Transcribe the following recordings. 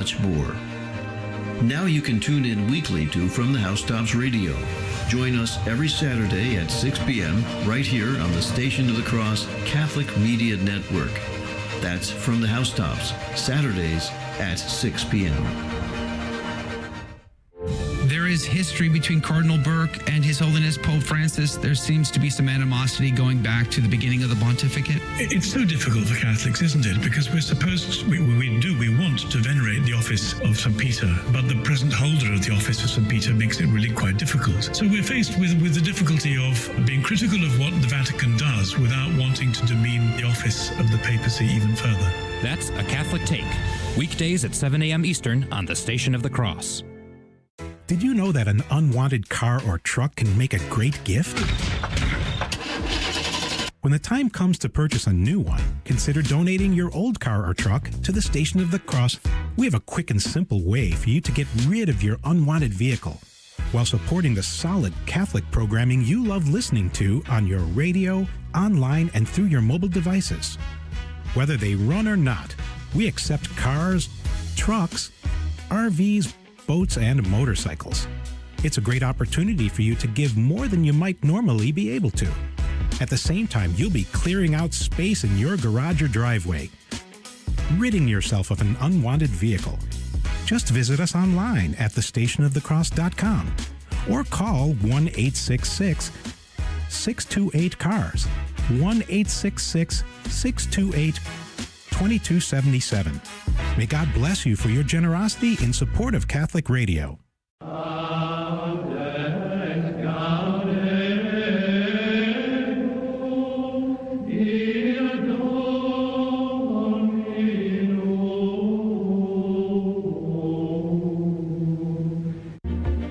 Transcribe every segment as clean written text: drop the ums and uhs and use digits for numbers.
much more. Now you can tune in weekly to From the Housetops Radio. Join us every Saturday at 6 p.m. right here on the Station of the Cross Catholic Media Network. That's From the Housetops, Saturdays at 6 p.m. There is history between Cardinal Burke and His Holiness Pope Francis. There seems to be some animosity going back to the beginning of the pontificate. It's so difficult for Catholics, isn't it? Because we're supposed, we want to venerate the office of St. Peter, but the present holder of the office of St. Peter makes it really quite difficult. So we're faced with the difficulty of being critical of what the Vatican does without wanting to demean the office of the papacy even further. That's A Catholic Take, weekdays at 7 a.m. Eastern on the Station of the Cross. Did you know that an unwanted car or truck can make a great gift? When the time comes to purchase a new one, consider donating your old car or truck to the Station of the Cross. We have a quick and simple way for you to get rid of your unwanted vehicle while supporting the solid Catholic programming you love listening to on your radio, online, and through your mobile devices. Whether they run or not, we accept cars, trucks, RVs, boats, and motorcycles. It's a great opportunity for you to give more than you might normally be able to. At the same time, you'll be clearing out space in your garage or driveway, ridding yourself of an unwanted vehicle. Just visit us online at thestationofthecross.com or call 1-866-628-CARS, 1-866-628-2277. May God bless you for your generosity in support of Catholic Radio.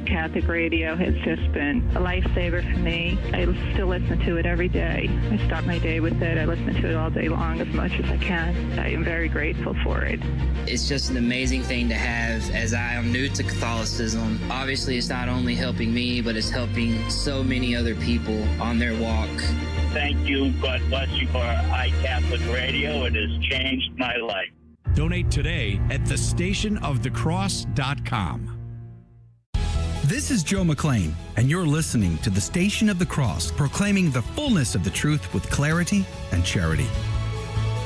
Catholic radio has just been a lifesaver for me. I still listen to it every day. I start my day with it. I listen to it all day long as much as I can. I am very grateful for it. It's just an amazing thing to have, as I am new to Catholicism. Obviously, it's not only helping me, but it's helping so many other people on their walk. Thank you. God bless you for iCatholic Radio. It has changed my life. Donate today at thestationofthecross.com. This is Joe McLean, and you're listening to the Station of the Cross, proclaiming the fullness of the truth with clarity and charity.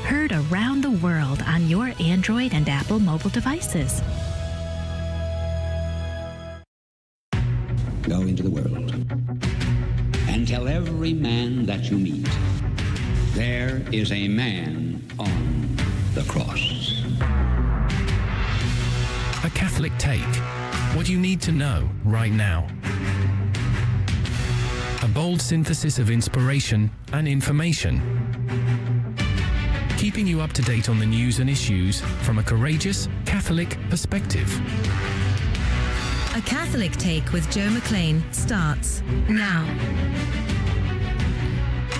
Heard around the world on your Android and Apple mobile devices. Go into the world and tell every man that you meet, there is a man on the cross. A Catholic Take. What you need to know right now. A bold synthesis of inspiration and information. Keeping you up to date on the news and issues from a courageous Catholic perspective. A Catholic Take with Joe McLean starts now.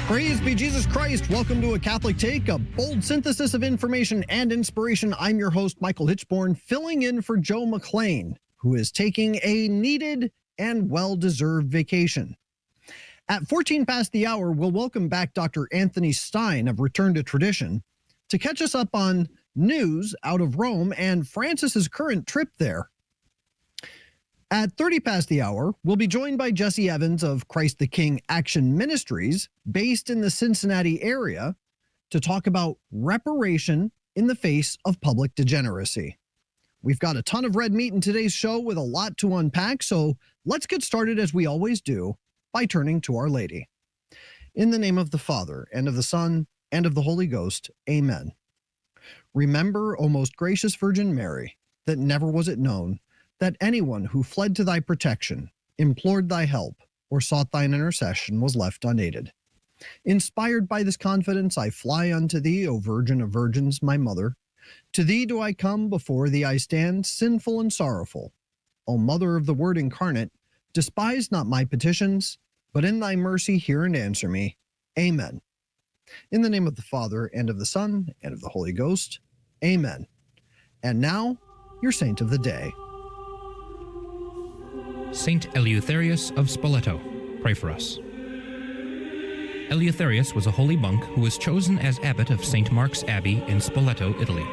Praise be Jesus Christ. Welcome to A Catholic Take, a bold synthesis of information and inspiration. I'm your host, Michael Hichborn, filling in for Joe McLean, who is taking a needed and well-deserved vacation. At 14 past the hour, we'll welcome back Dr. Anthony Stine of Return to Tradition to catch us up on news out of Rome and Francis's current trip there. At 30 past the hour, we'll be joined by Jesse Evans of Christ the King Action Ministries, based in the Cincinnati area, to talk about reparation in the face of public degeneracy. We've got a ton of red meat in today's show with a lot to unpack, so let's get started as we always do by turning to Our Lady. In the name of the Father, and of the Son, and of the Holy Ghost, amen. Remember, O most gracious Virgin Mary, that never was it known that anyone who fled to thy protection, implored thy help, or sought thine intercession was left unaided. Inspired by this confidence, I fly unto thee, O Virgin of Virgins, my mother. To thee do I come, before thee I stand, sinful and sorrowful. O Mother of the Word incarnate, despise not my petitions, but in thy mercy hear and answer me. Amen. In the name of the Father, and of the Son, and of the Holy Ghost, amen. And now, your saint of the day. Saint Eleutherius of Spoleto, pray for us. Eleutherius was a holy monk who was chosen as abbot of St. Mark's Abbey in Spoleto, Italy.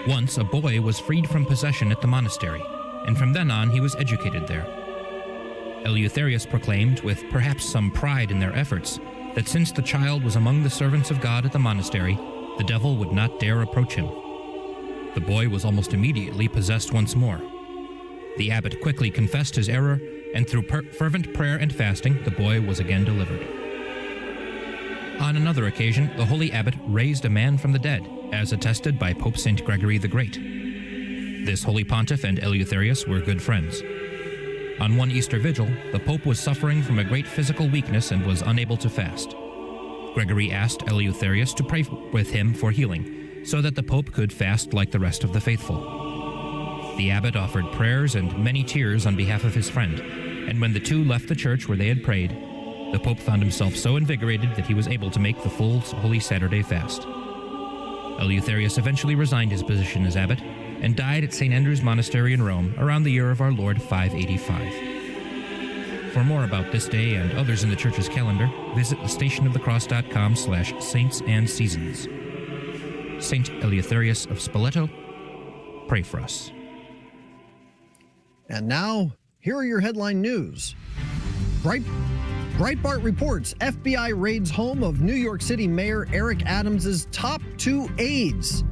Once a boy was freed from possession at the monastery, and from then on he was educated there. Eleutherius proclaimed, with perhaps some pride in their efforts, that since the child was among the servants of God at the monastery, the devil would not dare approach him. The boy was almost immediately possessed once more. The abbot quickly confessed his error, and through fervent prayer and fasting, the boy was again delivered. On another occasion, the holy abbot raised a man from the dead, as attested by Pope St. Gregory the Great. This holy pontiff and Eleutherius were good friends. On one Easter vigil, the Pope was suffering from a great physical weakness and was unable to fast. Gregory asked Eleutherius to pray with him for healing, so that the Pope could fast like the rest of the faithful. The abbot offered prayers and many tears on behalf of his friend, and when the two left the church where they had prayed, the Pope found himself so invigorated that he was able to make the full Holy Saturday fast. Eleutherius eventually resigned his position as abbot and died at St. Andrew's Monastery in Rome around the year of our Lord 585. For more about this day and others in the Church's calendar, visit thestationofthecross.com/saints and seasons. Saint Eleutherius of Spoleto, pray for us. And now, here are your headline news. Breitbart reports FBI raids home of New York City Mayor Eric Adams' top 2 aides.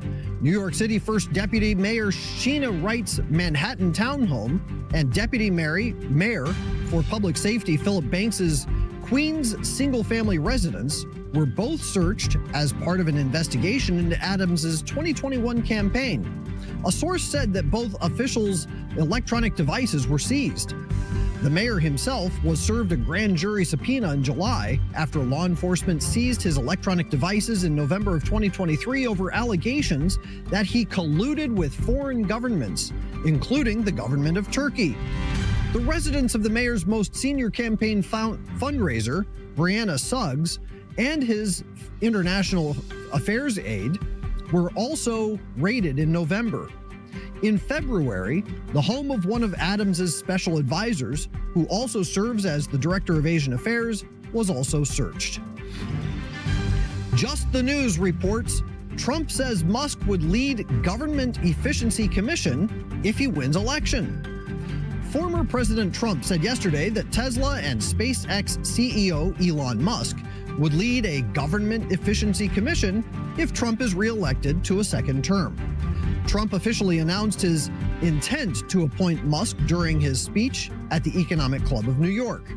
New York City First Deputy Mayor Sheena Wright's Manhattan townhome and Deputy Mayor for Public Safety Philip Banks's Queens single-family residence were both searched as part of an investigation into Adams' 2021 campaign. A source said that both officials' electronic devices were seized. The mayor himself was served a grand jury subpoena in July after law enforcement seized his electronic devices in November of 2023 over allegations that he colluded with foreign governments, including the government of Turkey. The residence of the mayor's most senior campaign fundraiser, Brianna Suggs, and his international affairs aide were also raided in November. In February, the home of one of Adams' special advisors, who also serves as the Director of Asian Affairs, was also searched. Just the News reports Trump says Musk would lead Government Efficiency Commission if he wins election. Former President Trump said yesterday that Tesla and SpaceX CEO Elon Musk would lead a Government Efficiency Commission if Trump is reelected to a second term. Trump officially announced his intent to appoint Musk during his speech at the Economic Club of New York.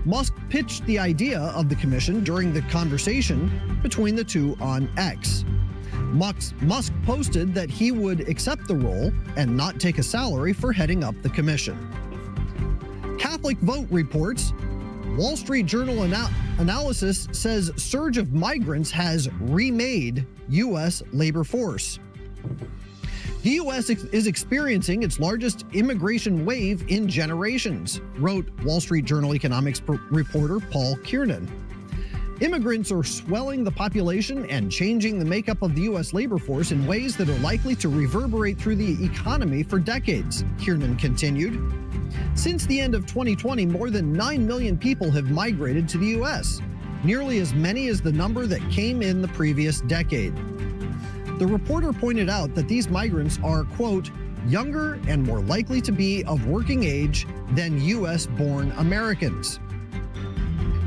Musk pitched the idea of the commission during the conversation between the two on X. Musk posted that he would accept the role and not take a salary for heading up the commission. Catholic Vote reports Wall Street Journal analysis says surge of migrants has remade U.S. labor force. The U.S. is experiencing its largest immigration wave in generations, wrote Wall Street Journal economics reporter Paul Kiernan. Immigrants are swelling the population and changing the makeup of the U.S. labor force in ways that are likely to reverberate through the economy for decades, Kiernan continued. Since the end of 2020, more than 9 million people have migrated to the U.S., nearly as many as the number that came in the previous decade. The reporter pointed out that these migrants are, quote, younger and more likely to be of working age than U.S.-born Americans.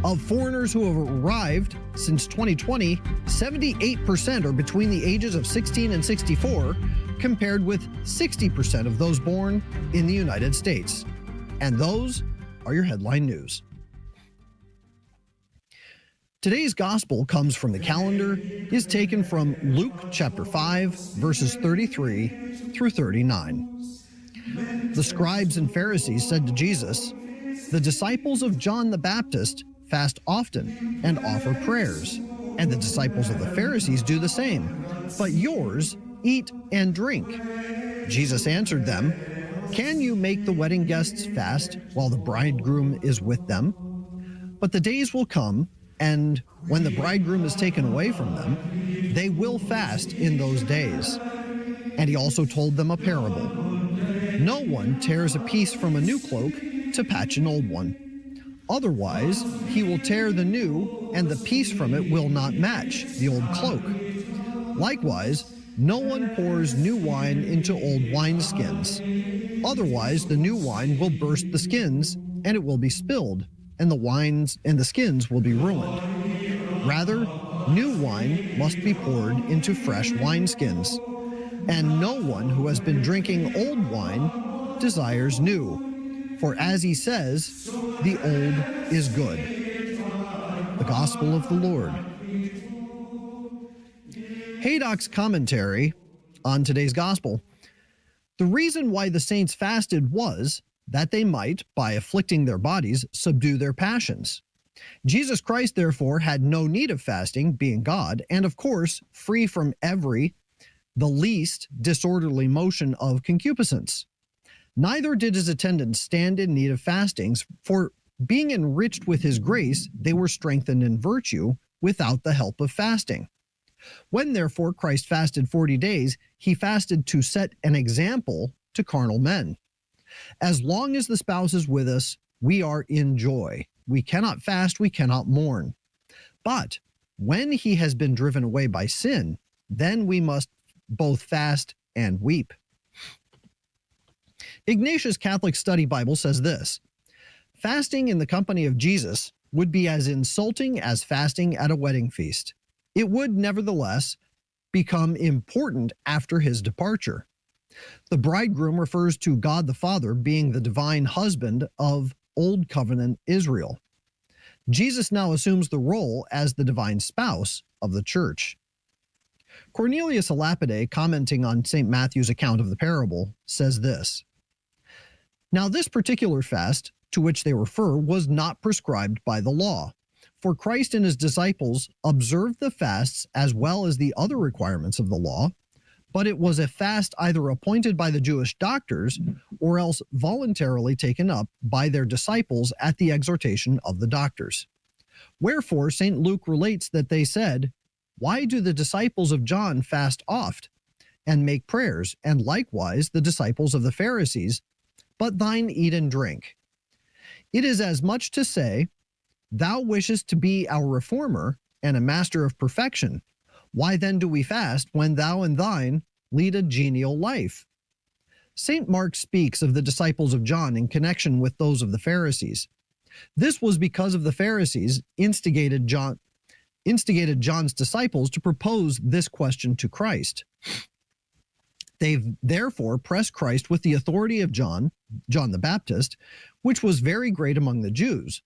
Of foreigners who have arrived since 2020, 78% are between the ages of 16 and 64, compared with 60% of those born in the United States. And those are your headline news. Today's gospel comes from the calendar, is taken from Luke chapter 5, verses 33 through 39. The scribes and Pharisees said to Jesus, "The disciples of John the Baptist fast often and offer prayers, and the disciples of the Pharisees do the same, but yours eat and drink." Jesus answered them, "Can you make the wedding guests fast while the bridegroom is with them? But the days will come, and when the bridegroom is taken away from them, they will fast in those days." And he also told them a parable. "No one tears a piece from a new cloak to patch an old one. Otherwise, he will tear the new, and the piece from it will not match the old cloak. Likewise, no one pours new wine into old wineskins. Otherwise, the new wine will burst the skins, and it will be spilled, and the skins will be ruined. Rather, new wine must be poured into fresh wineskins. And no one who has been drinking old wine desires new. For as he says, the old is good. The Gospel of the Lord. Haydock's commentary on today's Gospel. The reason why the saints fasted was that they might, by afflicting their bodies, subdue their passions. Jesus Christ, therefore, had no need of fasting, being God, and of course, free from the least disorderly motion of concupiscence. Neither did his attendants stand in need of fastings, for being enriched with his grace, they were strengthened in virtue without the help of fasting. When therefore Christ fasted 40 days, he fasted to set an example to carnal men. As long as the spouse is with us, we are in joy. We cannot fast, we cannot mourn. But when he has been driven away by sin, then we must both fast and weep. Ignatius' Catholic Study Bible says this: fasting in the company of Jesus would be as insulting as fasting at a wedding feast. It would nevertheless become important after his departure. The bridegroom refers to God the Father being the divine husband of Old Covenant Israel. Jesus now assumes the role as the divine spouse of the church. Cornelius a Lapide, commenting on St. Matthew's account of the parable, says this: now this particular fast to which they refer was not prescribed by the law, for Christ and his disciples observed the fasts as well as the other requirements of the law, but it was a fast either appointed by the Jewish doctors or else voluntarily taken up by their disciples at the exhortation of the doctors. Wherefore St. Luke relates that they said, why do the disciples of John fast oft, and make prayers, and likewise the disciples of the Pharisees, but thine eat and drink? It is as much to say, thou wishest to be our reformer and a master of perfection. Why then do we fast when thou and thine lead a genial life? St. Mark speaks of the disciples of John in connection with those of the Pharisees. This was because of the Pharisees instigated John's disciples to propose this question to Christ. They therefore pressed Christ with the authority of John the Baptist, which was very great among the Jews,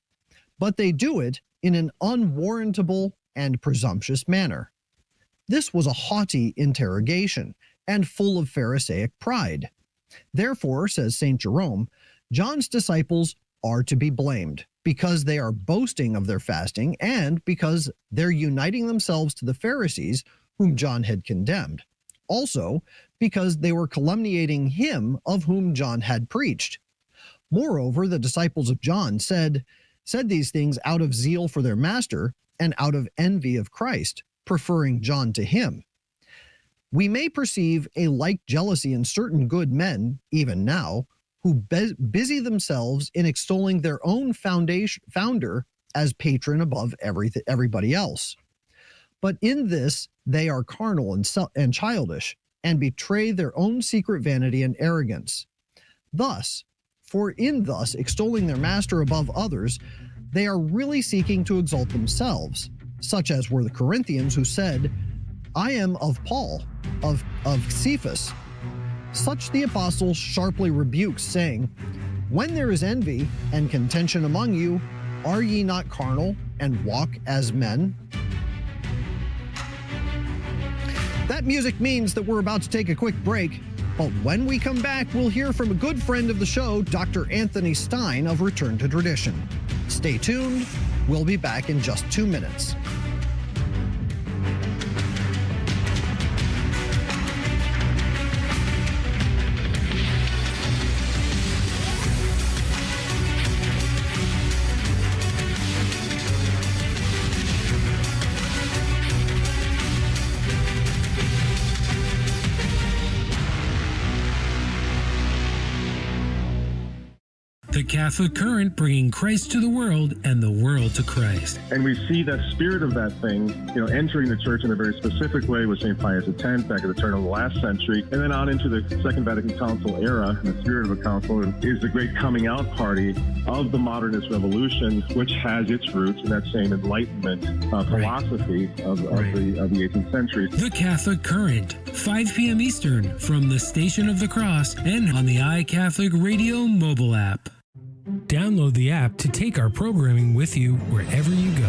but they do it in an unwarrantable and presumptuous manner. This was a haughty interrogation and full of Pharisaic pride. Therefore, says St. Jerome, John's disciples are to be blamed, because they are boasting of their fasting and because they're uniting themselves to the Pharisees whom John had condemned. Also, because they were calumniating him of whom John had preached. Moreover, the disciples of John said these things out of zeal for their master and out of envy of Christ, preferring John to him. We may perceive a like jealousy in certain good men, even now, who busy themselves in extolling their own founder as patron above everybody else. But in this they are carnal and childish, and betray their own secret vanity and arrogance. Thus extolling their master above others, they are really seeking to exalt themselves, such as were the Corinthians, who said, I am of Paul, of Cephas. Such the apostle sharply rebukes, saying, when there is envy and contention among you, are ye not carnal and walk as men? That music means that we're about to take a quick break, but when we come back, we'll hear from a good friend of the show, Dr. Anthony Stine of Return to Tradition. Stay tuned. We'll be back in just 2 minutes. The Catholic Current, bringing Christ to the world and the world to Christ. And we see that spirit of that thing, entering the church in a very specific way with St. Pius X back at the turn of the last century, and then on into the Second Vatican Council era. And the spirit of a council is the great coming out party of the modernist revolution, which has its roots in that same Enlightenment philosophy of the 18th century. The Catholic Current, 5 p.m. Eastern, from the Station of the Cross and on the iCatholic Radio mobile app. Download the app to take our programming with you wherever you go.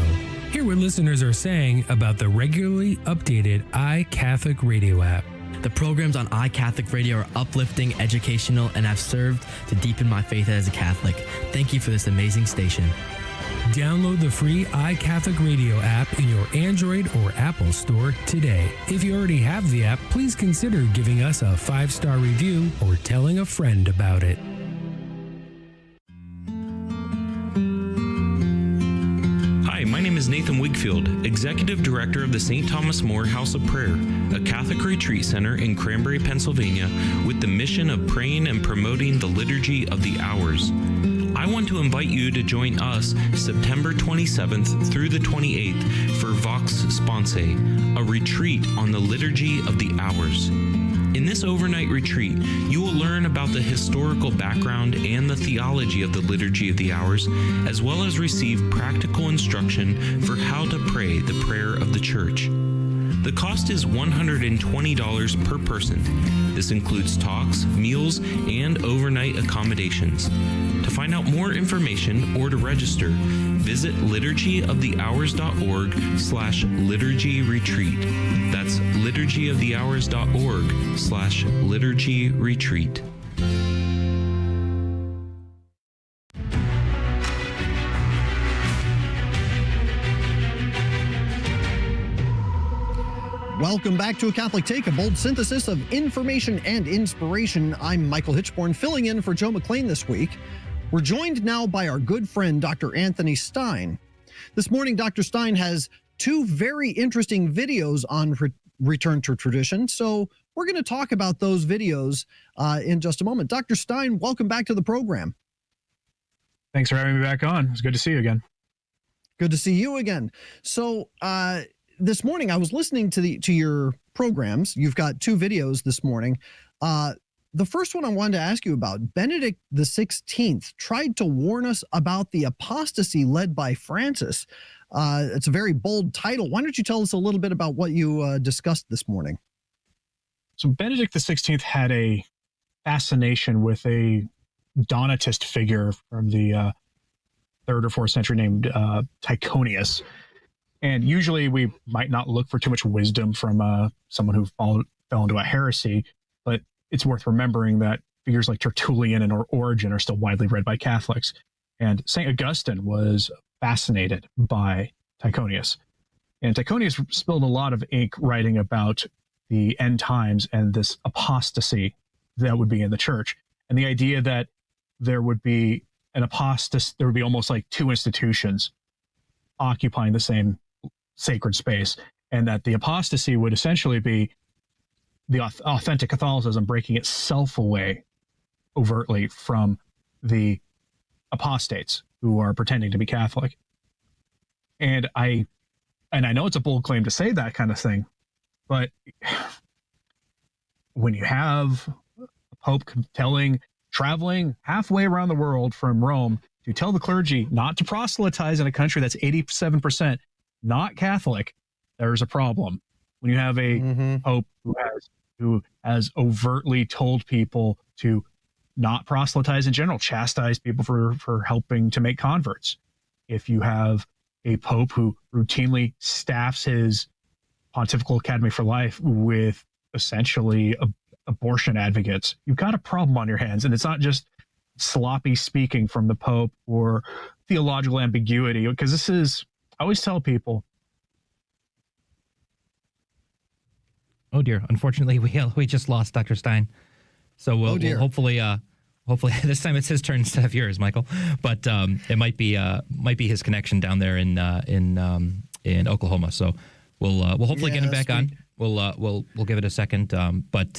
Hear what listeners are saying about the regularly updated iCatholic Radio app. The programs on iCatholic Radio are uplifting, educational, and have served to deepen my faith as a Catholic. Thank you for this amazing station. Download the free iCatholic Radio app in your Android or Apple store today. If you already have the app, please consider giving us a 5-star review or telling a friend about it. Hi, my name is Nathan Wigfield, Executive Director of the St. Thomas More House of Prayer, a Catholic retreat center in Cranberry, Pennsylvania, with the mission of praying and promoting the Liturgy of the Hours. I want to invite you to join us September 27th through the 28th for Vox Sponse, a retreat on the Liturgy of the Hours. In this overnight retreat, you will learn about the historical background and the theology of the Liturgy of the Hours, as well as receive practical instruction for how to pray the prayer of the Church. The cost is $120 per person. This includes talks, meals, and overnight accommodations. To find out more information or to register, visit liturgyofthehours.org/liturgy retreat. That's liturgyofthehours.org/liturgy retreat. Welcome back to A Catholic Take, a bold synthesis of information and inspiration. I'm Michael Hichborn, filling in for Joe McClain this week. We're joined now by our good friend, Dr. Anthony Stine. This morning, Dr. Stine has 2 very interesting videos on Return to Tradition, so we're going to talk about those videos in just a moment. Dr. Stine, welcome back to the program. Thanks for having me back on. It's good to see you again. Good to see you again. So, this morning I was listening to your programs. You've got 2 videos this morning. The first one I wanted to ask you about, Benedict XVI tried to warn us about the apostasy led by Francis. It's a very bold title. Why don't you tell us a little bit about what you discussed this morning? So Benedict XVI had a fascination with a Donatist figure from the 3rd or 4th century named Tychonius. And usually we might not look for too much wisdom from someone who fell into a heresy, but it's worth remembering that figures like Tertullian and Origen are still widely read by Catholics. And St. Augustine was fascinated by Tychonius. And Tychonius spilled a lot of ink writing about the end times and this apostasy that would be in the church. And the idea that there would be an apostasy, there would be almost like 2 institutions occupying the same sacred space, and that the apostasy would essentially be the authentic Catholicism breaking itself away overtly from the apostates who are pretending to be Catholic. And I know it's a bold claim to say that kind of thing, but when you have a Pope traveling halfway around the world from Rome to tell the clergy not to proselytize in a country that's 87% not Catholic, there's a problem. When you have a Pope who has overtly told people to not proselytize in general, chastise people for helping to make converts. If you have a Pope who routinely staffs his Pontifical Academy for Life with essentially abortion advocates, you've got a problem on your hands. And it's not just sloppy speaking from the Pope or theological ambiguity, because this is, I always tell people. Oh dear! Unfortunately, we just lost Dr. Stine. So we'll hopefully this time it's his turn instead of yours, Michael. But it might be his connection down there in Oklahoma. So we'll hopefully get him back on. We'll give it a second. But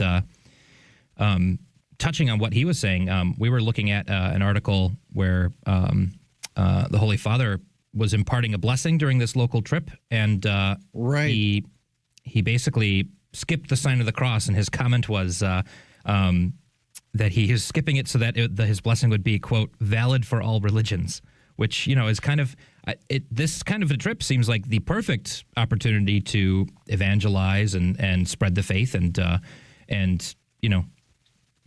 touching on what he was saying, we were looking at an article where the Holy Father was imparting a blessing during this local trip, and he basically skipped the sign of the cross, and his comment was that he is skipping it so that his blessing would be, quote, valid for all religions, which, is kind of this kind of a trip seems like the perfect opportunity to evangelize and spread the faith and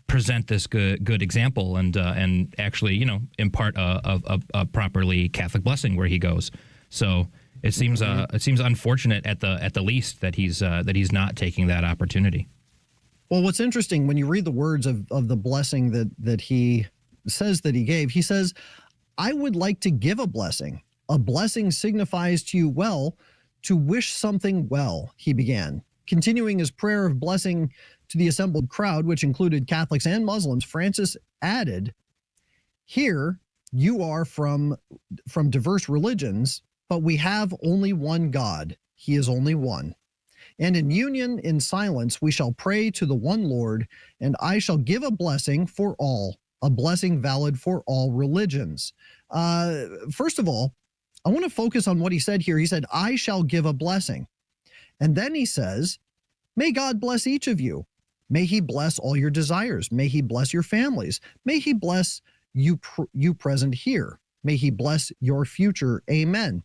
present this good example and actually impart a properly Catholic blessing where he goes. So it seems unfortunate at the least that he's not taking that opportunity. Well, what's interesting when you read the words of the blessing that he says that he gave, he says, "I would like to give a blessing. A blessing signifies to you well, to wish something well," he began. Continuing his prayer of blessing to the assembled crowd, which included Catholics and Muslims, Francis added, "Here you are from diverse religions, but we have only one God. He is only one. And in union, in silence, we shall pray to the one Lord, and I shall give a blessing for all, a blessing valid for all religions." First of all, I want to focus on what he said here. He said, "I shall give a blessing." And then he says, "May God bless each of you. May he bless all your desires. May he bless your families. May he bless you present here. May he bless your future. Amen."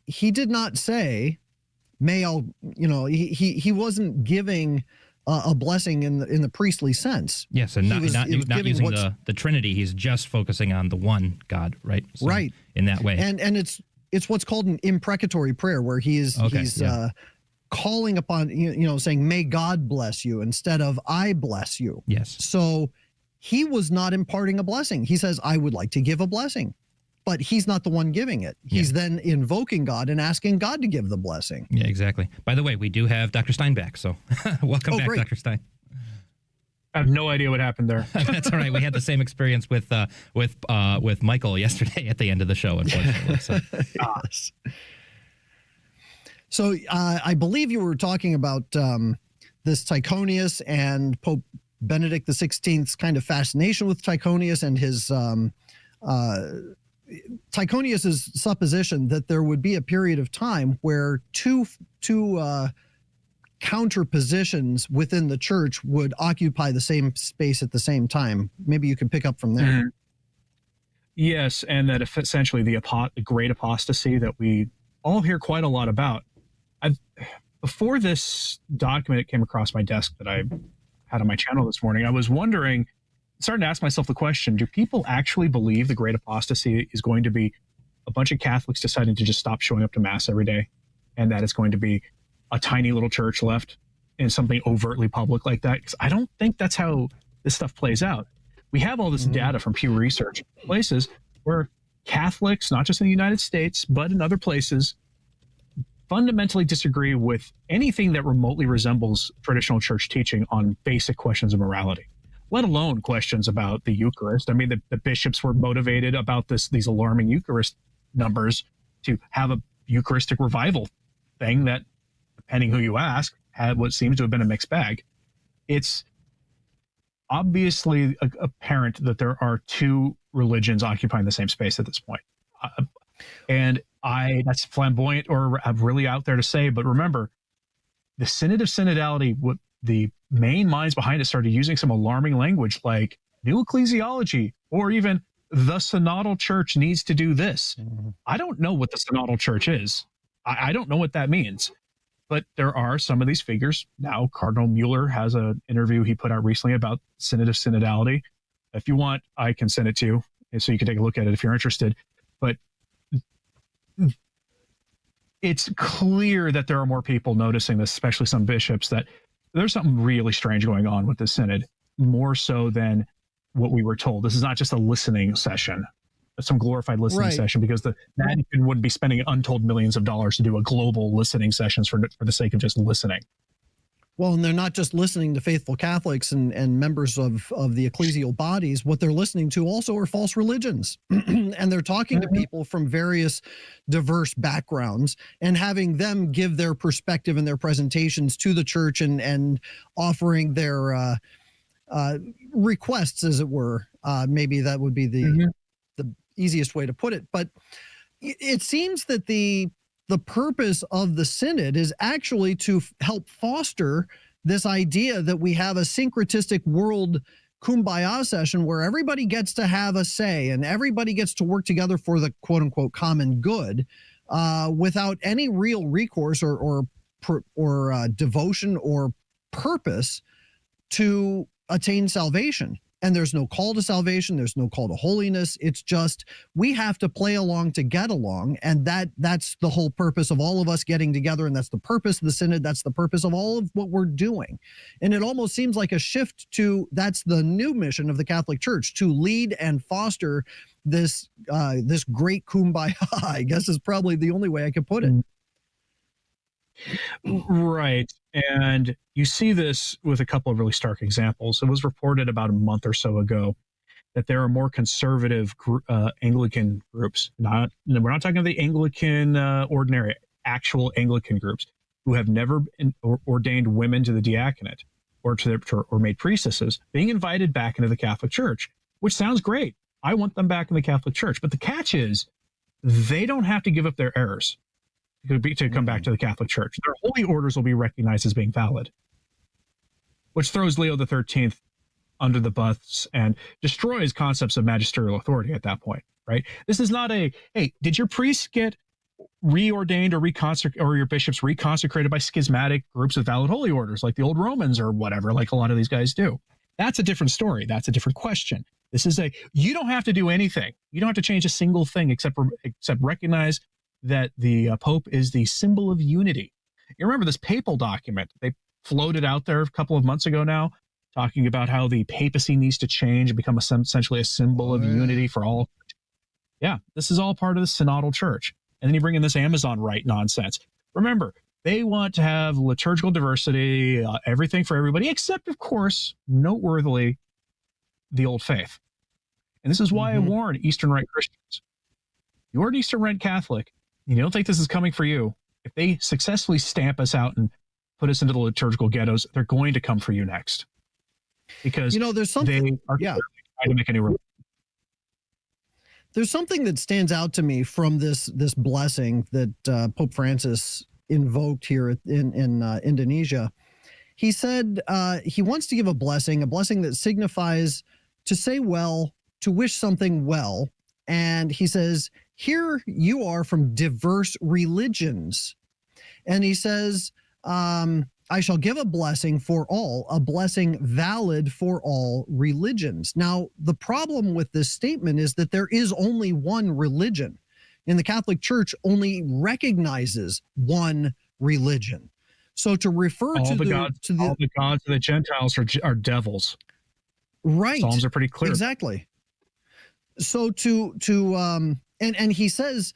He did not say, "May all," he wasn't giving a blessing in the priestly sense. Yes, and not using the Trinity. He's just focusing on the one God, right? So right. In that way. And it's what's called an imprecatory prayer, where he's calling upon, saying, "May God bless you," instead of "I bless you." Yes. So he was not imparting a blessing. He says, "I would like to give a blessing." But he's not the one giving it. He's then invoking God and asking God to give the blessing. Yeah, exactly. By the way, we do have Dr. Stein back, so welcome back, great. Dr. Stein. I have no idea what happened there. That's all right. We had the same experience with Michael yesterday at the end of the show, unfortunately. So. Yes. So I believe you were talking about this Tychonius and Pope Benedict XVI's kind of fascination with Tychonius and his Tychonius's supposition that there would be a period of time where two counter positions within the church would occupy the same space at the same time. Maybe you could pick up from there. Mm-hmm. Yes, and that essentially the great apostasy that we all hear quite a lot about. Before this document came across my desk that I had on my channel this morning, I was starting to ask myself the question, do people actually believe the great apostasy is going to be a bunch of Catholics deciding to just stop showing up to Mass every day, and that it's going to be a tiny little church left and something overtly public like that? Because I don't think that's how this stuff plays out. We have all this data from Pew Research, places where Catholics, not just in the United States, but in other places, fundamentally disagree with anything that remotely resembles traditional church teaching on basic questions of morality, let alone questions about the Eucharist. I mean, the bishops were motivated about these alarming Eucharist numbers to have a Eucharistic revival thing that, depending who you ask, had what seems to have been a mixed bag. It's obviously apparent that there are two religions occupying the same space at this point. And that's flamboyant or really out there to say, but remember, the Synod of Synodality, what the main minds behind it started using some alarming language like new ecclesiology, or even the synodal church needs to do this. Mm-hmm. I don't know what the synodal church is. I don't know what that means. But there are some of these figures. Now, Cardinal Mueller has an interview he put out recently about Synod of Synodality. If you want, I can send it to you so you can take a look at it if you're interested. But it's clear that there are more people noticing this, especially some bishops, that there's something really strange going on with the synod, more so than what we were told. This is not just a listening session, some glorified listening session, because the Vatican wouldn't be spending untold millions of dollars to do a global listening sessions for the sake of just listening. Well, and they're not just listening to faithful Catholics and members of the ecclesial bodies. What they're listening to also are false religions. And they're talking to people from various diverse backgrounds and having them give their perspective and their presentations to the church and offering their requests, as it were. Maybe that would be the easiest way to put it. But it seems that the purpose of the synod is actually to help foster this idea that we have a syncretistic world kumbaya session where everybody gets to have a say and everybody gets to work together for the quote unquote common good, without any real recourse or devotion or purpose to attain salvation. And there's no call to salvation. There's no call to holiness. It's just we have to play along to get along. And that's the whole purpose of all of us getting together. And that's the purpose of the synod. That's the purpose of all of what we're doing. And it almost seems like a shift to that's the new mission of the Catholic Church, to lead and foster this great kumbaya, I guess is probably the only way I could put it. Right. And you see this with a couple of really stark examples. It was reported about a month or so ago that there are more conservative Anglican groups. We're not talking about the Anglican ordinary, actual Anglican groups who have never ordained women to the diaconate or made priestesses, being invited back into the Catholic Church, which sounds great. I want them back in the Catholic Church. But the catch is they don't have to give up their errors to come back to the Catholic Church. Their holy orders will be recognized as being valid, which throws Leo XIII under the bus and destroys concepts of magisterial authority at that point, right? This is not hey, did your priests get reordained or your bishops reconsecrated by schismatic groups with valid holy orders like the old Romans or whatever, like a lot of these guys do? That's a different story. That's a different question. This is you don't have to do anything. You don't have to change a single thing except recognize that the Pope is the symbol of unity. You remember this papal document they floated out there a couple of months ago now, talking about how the papacy needs to change and become essentially a symbol of unity for all. Yeah, this is all part of the synodal church. And then you bring in this Amazon Rite nonsense. Remember, they want to have liturgical diversity, everything for everybody, except, of course, noteworthily, the old faith. And this is why I warn Eastern Rite Christians. You're an Eastern Rite Catholic, and you don't think this is coming for you. If they successfully stamp us out and put us into the liturgical ghettos, they're going to come for you next. Because there's something, they are trying to make a new religion. There's something that stands out to me from this blessing that Pope Francis invoked here in Indonesia. He said he wants to give a blessing that signifies to say well, to wish something well. And he says, here you are from diverse religions. And he says, I shall give a blessing for all, a blessing valid for all religions. Now, the problem with this statement is that there is only one religion. And the Catholic Church only recognizes one religion. So to refer all the gods of the Gentiles are devils. Right. Psalms are pretty clear. Exactly. So and he says,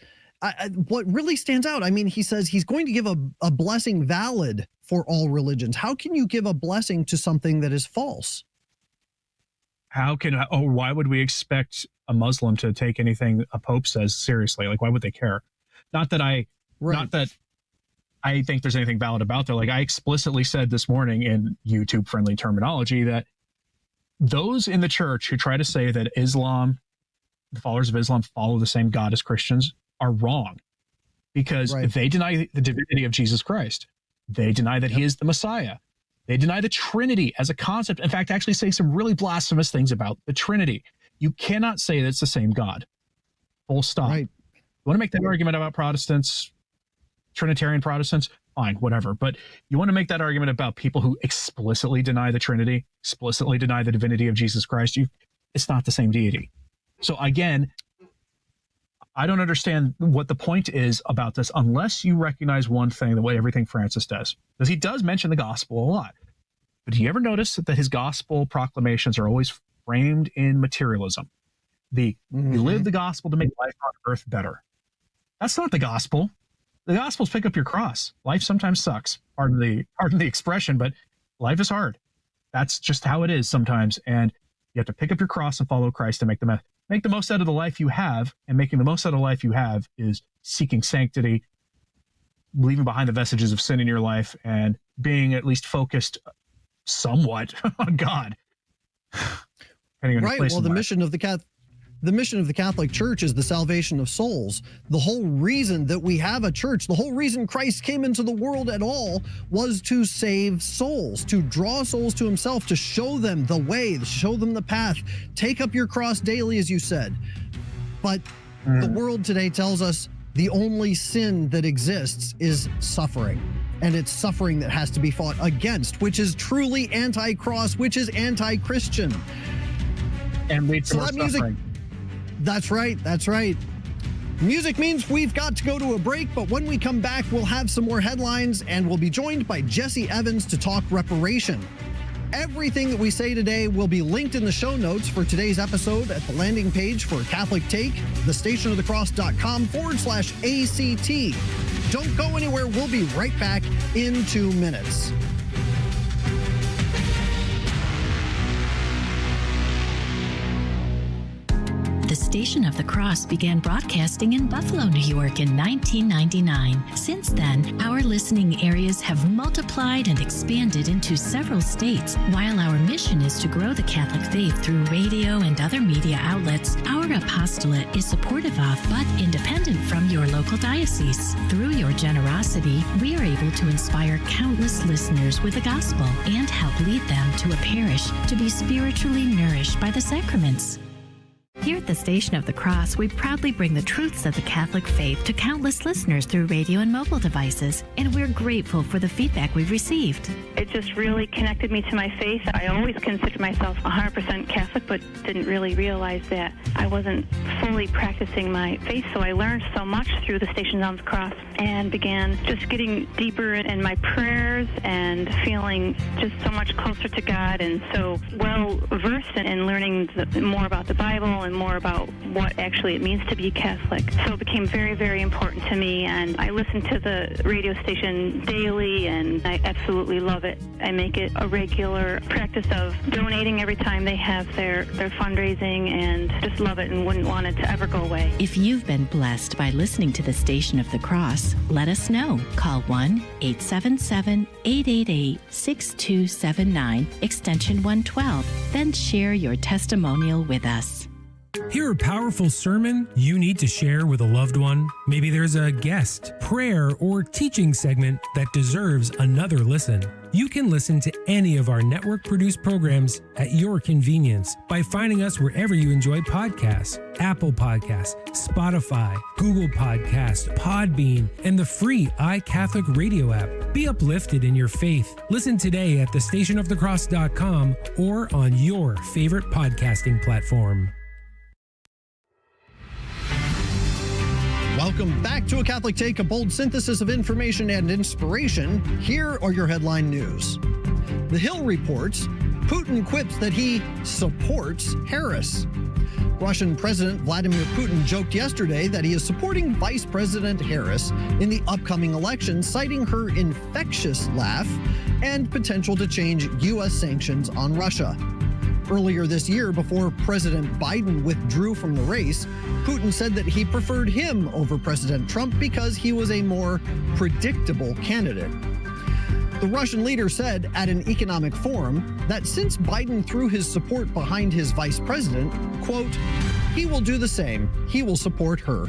what really stands out, I mean, he says he's going to give a blessing valid for all religions. How can you give a blessing to something that is false? Why would we expect a Muslim to take anything a pope says seriously? Like, why would they care? Not that I think there's anything valid about that. Like, I explicitly said this morning in YouTube friendly terminology that those in the church who try to say that Islam, the followers of Islam, follow the same God as Christians are wrong, because they deny the divinity of Jesus Christ. They deny that he is the Messiah. They deny the Trinity as a concept. In fact, actually say some really blasphemous things about the Trinity. You cannot say that it's the same God. Full stop. Right. You want to make that argument about Protestants, Trinitarian Protestants, fine, whatever. But you want to make that argument about people who explicitly deny the Trinity, explicitly deny the divinity of Jesus Christ. It's not the same deity. So again, I don't understand what the point is about this unless you recognize one thing, the way everything Francis does. Because he does mention the gospel a lot. But do you ever notice that his gospel proclamations are always framed in materialism? You live the gospel to make life on earth better. That's not the gospel. The gospel is pick up your cross. Life sometimes sucks. Pardon the expression, but life is hard. That's just how it is sometimes. And you have to pick up your cross and follow Christ and make the most out of the life you have. And making the most out of the life you have is seeking sanctity, leaving behind the vestiges of sin in your life, and being at least focused somewhat on God. Right. Well, the mission of the Catholic Church is the salvation of souls. The whole reason that we have a church, the whole reason Christ came into the world at all, was to save souls, to draw souls to himself, to show them the way, to show them the path. Take up your cross daily, as you said. But the world today tells us the only sin that exists is suffering. And it's suffering that has to be fought against, which is truly anti-cross, which is anti-Christian. And leads to more suffering. That's right. That's right. Music means we've got to go to a break, but when we come back, we'll have some more headlines, and we'll be joined by Jesse Evans to talk reparation. Everything that we say today will be linked in the show notes for today's episode at the landing page for Catholic Take, thestationofthecross.com/ACT. Don't go anywhere. We'll be right back in 2 minutes. The Station of the Cross began broadcasting in Buffalo, New York in 1999. Since then, our listening areas have multiplied and expanded into several states. While our mission is to grow the Catholic faith through radio and other media outlets, our apostolate is supportive of but independent from your local diocese. Through your generosity, we are able to inspire countless listeners with the gospel and help lead them to a parish to be spiritually nourished by the sacraments. Here at the Station of the Cross, we proudly bring the truths of the Catholic faith to countless listeners through radio and mobile devices, and we're grateful for the feedback we've received. It just really connected me to my faith. I always considered myself 100% Catholic, but didn't really realize that I wasn't fully practicing my faith, so I learned so much through the Station on the Cross and began just getting deeper in my prayers and feeling just so much closer to God and so well versed in learning more about the Bible and more about what actually it means to be Catholic. So it became very, very important to me, and I listen to the radio station daily, and I absolutely love it. I make it a regular practice of donating every time they have their fundraising, and just love it and wouldn't want it to ever go away. If you've been blessed by listening to the Station of the Cross, let us know. Call 1-877-888-6279, extension 112. Then share your testimonial with us. Hear a powerful sermon you need to share with a loved one? Maybe there's a guest, prayer, or teaching segment that deserves another listen. You can listen to any of our network-produced programs at your convenience by finding us wherever you enjoy podcasts: Apple Podcasts, Spotify, Google Podcasts, Podbean, and the free iCatholic Radio app. Be uplifted in your faith. Listen today at thestationofthecross.com or on your favorite podcasting platform. Welcome back to A Catholic Take, a bold synthesis of information and inspiration. Here are your headline news. The Hill reports Putin quips that he supports Harris. Russian President Vladimir Putin joked yesterday that he is supporting Vice President Harris in the upcoming election, citing her infectious laugh and potential to change U.S. sanctions on Russia. Earlier this year, before President Biden withdrew from the race, Putin said that he preferred him over President Trump because he was a more predictable candidate. The Russian leader said at an economic forum that since Biden threw his support behind his vice president, quote, he will do the same. He will support her.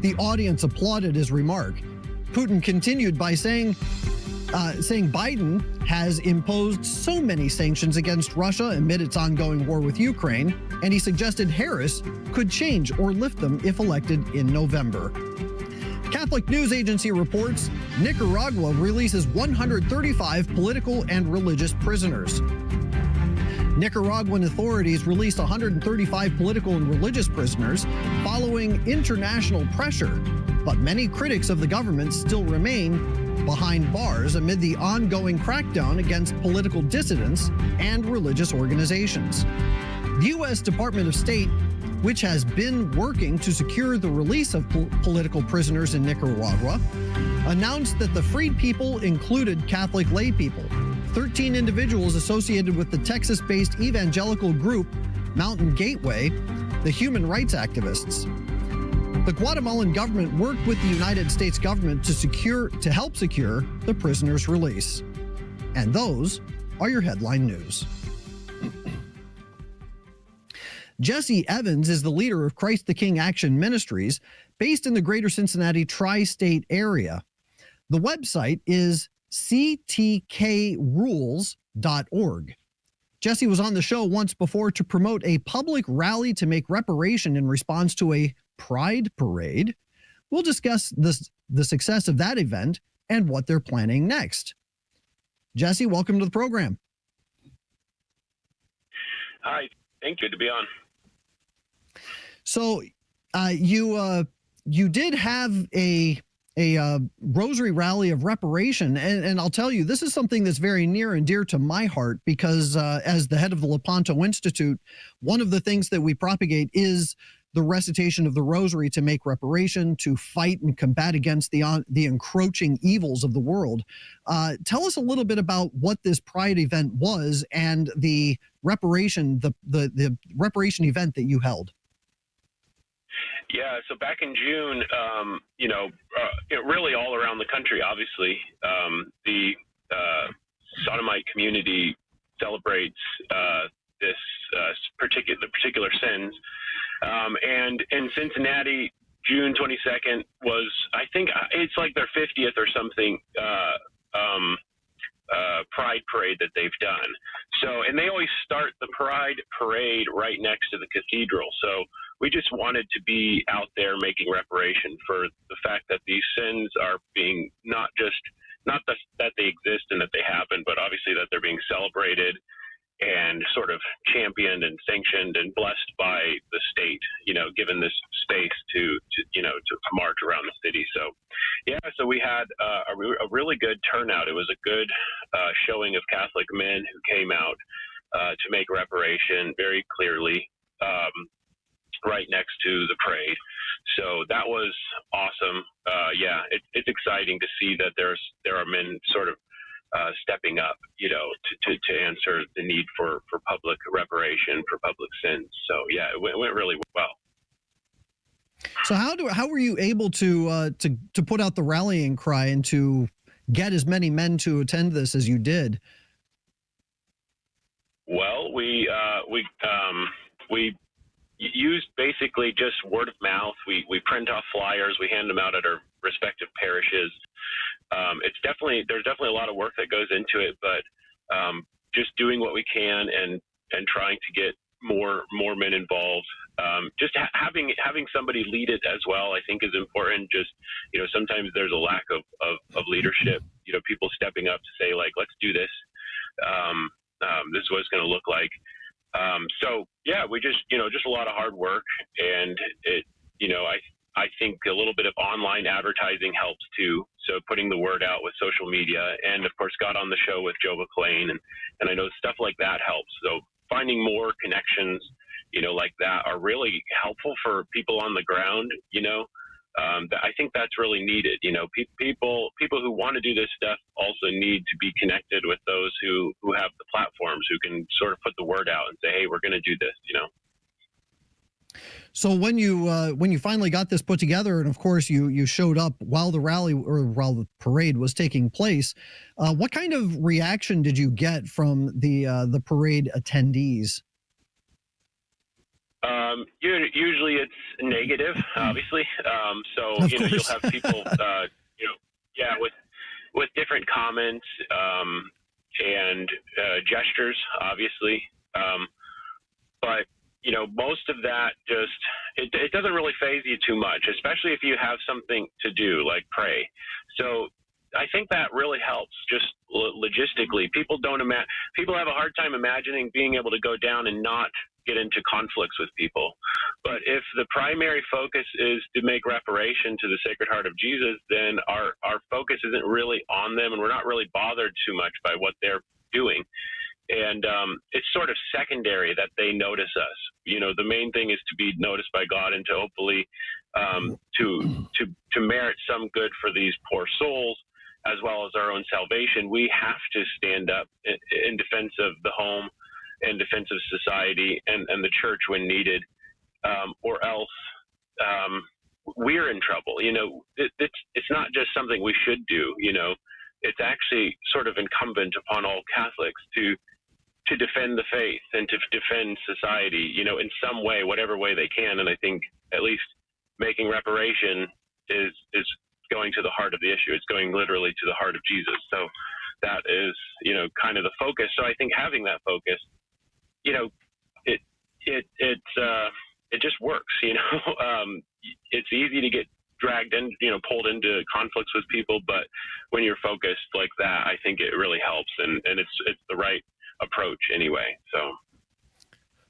The audience applauded his remark. Putin continued by saying Biden has imposed so many sanctions against Russia amid its ongoing war with Ukraine, and he suggested Harris could change or lift them if elected in November. Catholic News Agency reports Nicaragua releases 135 political and religious prisoners. Nicaraguan authorities released 135 political and religious prisoners following international pressure, but many critics of the government still remain behind bars amid the ongoing crackdown against political dissidents and religious organizations. The U.S. Department of State, which has been working to secure the release of political prisoners in Nicaragua, announced that the freed people included Catholic lay people. 13 individuals associated with the Texas-based evangelical group Mountain Gateway, the human rights activists. The Guatemalan government worked with the United States government to help secure the prisoners' release. And those are your headline news. Jesse Evans is the leader of Christ the King Action Ministries, based in the greater Cincinnati tri-state area. The website is ctkrules.org. Jesse was on the show once before to promote a public rally to make reparation in response to a Pride parade. We'll discuss the success of that event and what they're planning next. Jesse, welcome to the program. Hi, thank you to be on. So you did have a rosary rally of reparation, and I'll tell you, this is something that's very near and dear to my heart because as the head of the Lepanto Institute, one of the things that we propagate is the recitation of the rosary to make reparation, to fight and combat against the encroaching evils of the world. Tell us a little bit about what this Pride event was and the reparation, the reparation event that you held. Yeah, so back in June, really all around the country, obviously, the sodomite community celebrates this particular sins. And in Cincinnati, June 22nd was, I think it's like their 50th or something, Pride parade that they've done. So, and they always start the Pride parade right next to the cathedral. So we just wanted to be out there making reparation for the fact that these sins are being not that they exist and that they happen, but obviously that they're being celebrated and sort of championed and sanctioned and blessed by the state, given this space to march around the city. So, so we had a really good turnout. It was a good showing of Catholic men who came out to make reparation very clearly right next to the parade. So that was awesome. It's exciting to see that there are men sort of stepping up, to answer the need for public reparation for public sins. So it went really well. So how were you able to put out the rallying cry and to get as many men to attend this as you did? Well, we used basically just word of mouth. We print off flyers. We hand them out at our respective parishes. There's definitely a lot of work that goes into it, but just doing what we can and trying to get more men involved. Just having somebody lead it as well, I think, is important. Just sometimes there's a lack of leadership. People stepping up to say, like, let's do this. This is what it's going to look like. We just a lot of hard work, and it I think a little bit of online advertising helps too. So putting the word out with social media, and of course got on the show with Joe McClain, and I know stuff like that helps. So finding more connections, like that are really helpful for people on the ground. I think that's really needed. People who want to do this stuff also need to be connected with those who have the platforms, who can sort of put the word out and say, hey, we're going to do this. So when you finally got this put together, and of course you showed up while the rally or while the parade was taking place, what kind of reaction did you get from the parade attendees? Usually it's negative, obviously. You'll have people, with different comments and gestures, obviously. But most of that it doesn't really faze you too much, especially if you have something to do, like pray. So I think that really helps just logistically. People have a hard time imagining being able to go down and not get into conflicts with people. But if the primary focus is to make reparation to the Sacred Heart of Jesus, then our focus isn't really on them, and we're not really bothered too much by what they're doing. And it's sort of secondary that they notice us. The main thing is to be noticed by God and to hopefully to merit some good for these poor souls, as well as our own salvation, we have to stand up in defense of the home, in defense of society and the church when needed, or else we're in trouble. You know, it's not just something we should do. You know, it's actually sort of incumbent upon all Catholics to defend the faith and to defend society, you know, in some way, whatever way they can. And I think at least making reparation is going to the heart of the issue. It's going literally to the heart of Jesus. So that is, you know, kind of the focus. So I think having that focus, you know, it just works, you know. It's easy to get dragged in, you know, pulled into conflicts with people, but when you're focused like that, I think it really helps, and it's the right approach anyway.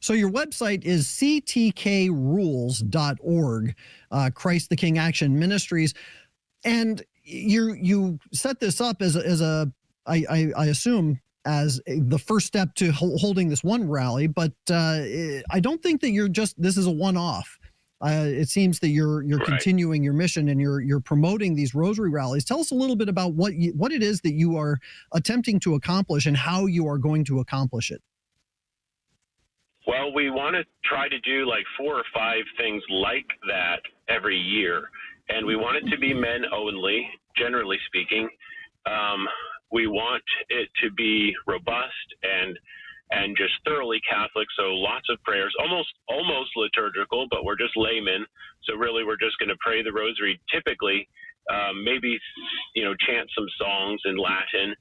So your website is ctkrules.org, Christ the King Action Ministries, and you set this up as I assume as the first step to holding this one rally, but I don't think that this is a one-off. It seems that you're right. Continuing your mission and you're promoting these rosary rallies. Tell us a little bit about what it is that you are attempting to accomplish and how you are going to accomplish it. Well, we want to try to do like 4 or 5 things like that every year, and we want it to be men only, generally speaking. We want it to be robust and just thoroughly Catholic, so lots of prayers, almost liturgical, but we're just laymen, so really we're just going to pray the rosary typically, maybe, you know, chant some songs in Latin,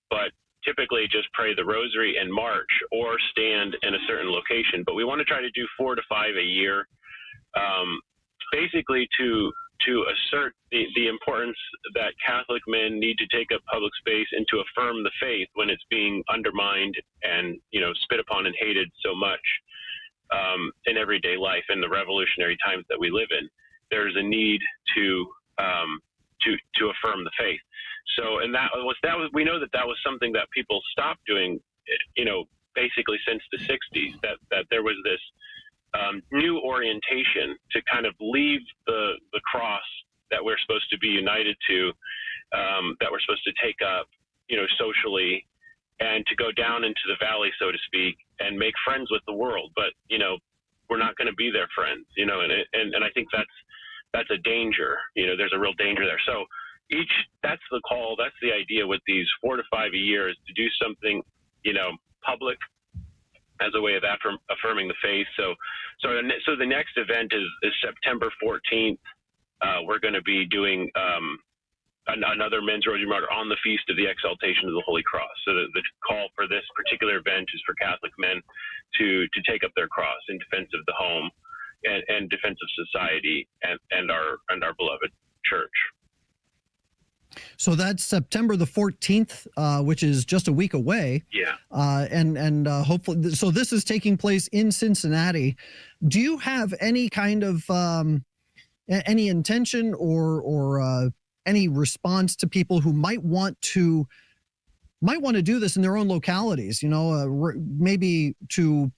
but typically just pray the rosary and march or stand in a certain location. But we want to try to do 4 to 5 a year, basically to assert the importance that Catholic men need to take up public space and to affirm the faith when it's being undermined and, you know, spit upon and hated so much in everyday life in the revolutionary times that we live in. There's a need to affirm the faith. So, and that was we know that was something that people stopped doing, you know, basically since the 60s, that there was this new orientation to kind of leave the cross that we're supposed to be united to, that we're supposed to take up, you know, socially, and to go down into the valley, so to speak, and make friends with the world. But, you know, we're not going to be their friends, you know, and I think that's a danger. You know, there's a real danger there. So that's the call, that's the idea with these 4 to 5 a year, is to do something, you know, public as a way of affirming the faith. So the next event is September 14th. We're going to be doing another men's rosary martyr on the Feast of the Exaltation of the Holy Cross. So the call for this particular event is for Catholic men to take up their cross in defense of the home and defense of society and our beloved church. So that's September the 14th, which is just a week away. Yeah. And hopefully, so this is taking place in Cincinnati. Do you have any kind of any intention or any response to people who might want to do this in their own localities? You know, maybe to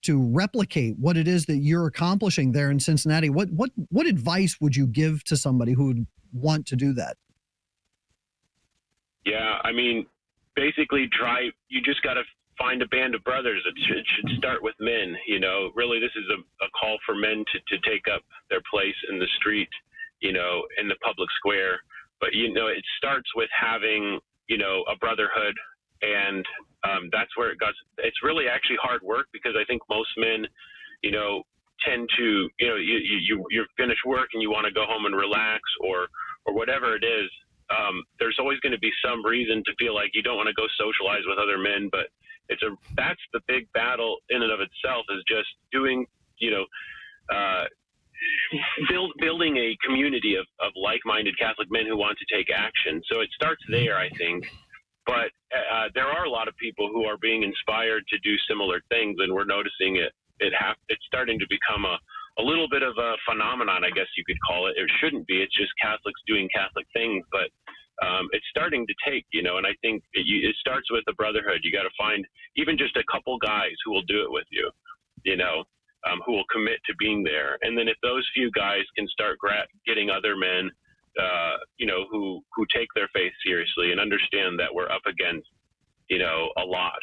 replicate what it is that you're accomplishing there in Cincinnati. What advice would you give to somebody who would want to do that? Yeah, I mean, basically you just got to find a band of brothers. It should start with men, you know. Really, this is a call for men to take up their place in the street, you know, in the public square. But, you know, it starts with having, you know, a brotherhood, and that's where it goes. It's really actually hard work, because I think most men, you know, tend to, you know, you finish work and you want to go home and relax or whatever it is. There's always going to be some reason to feel like you don't want to go socialize with other men, but that's the big battle in and of itself, is just doing, you know, building a community of like-minded Catholic men who want to take action. So it starts there, I think. But there are a lot of people who are being inspired to do similar things, and we're noticing it's starting to become a little bit of a phenomenon, I guess you could call it. It shouldn't be. It's just Catholics doing Catholic things, but it's starting to take, you know, and I think it starts with the brotherhood. You got to find even just a couple guys who will do it with you, you know, who will commit to being there. And then if those few guys can start getting other men, you know, who take their and understand that we're up against, a lot.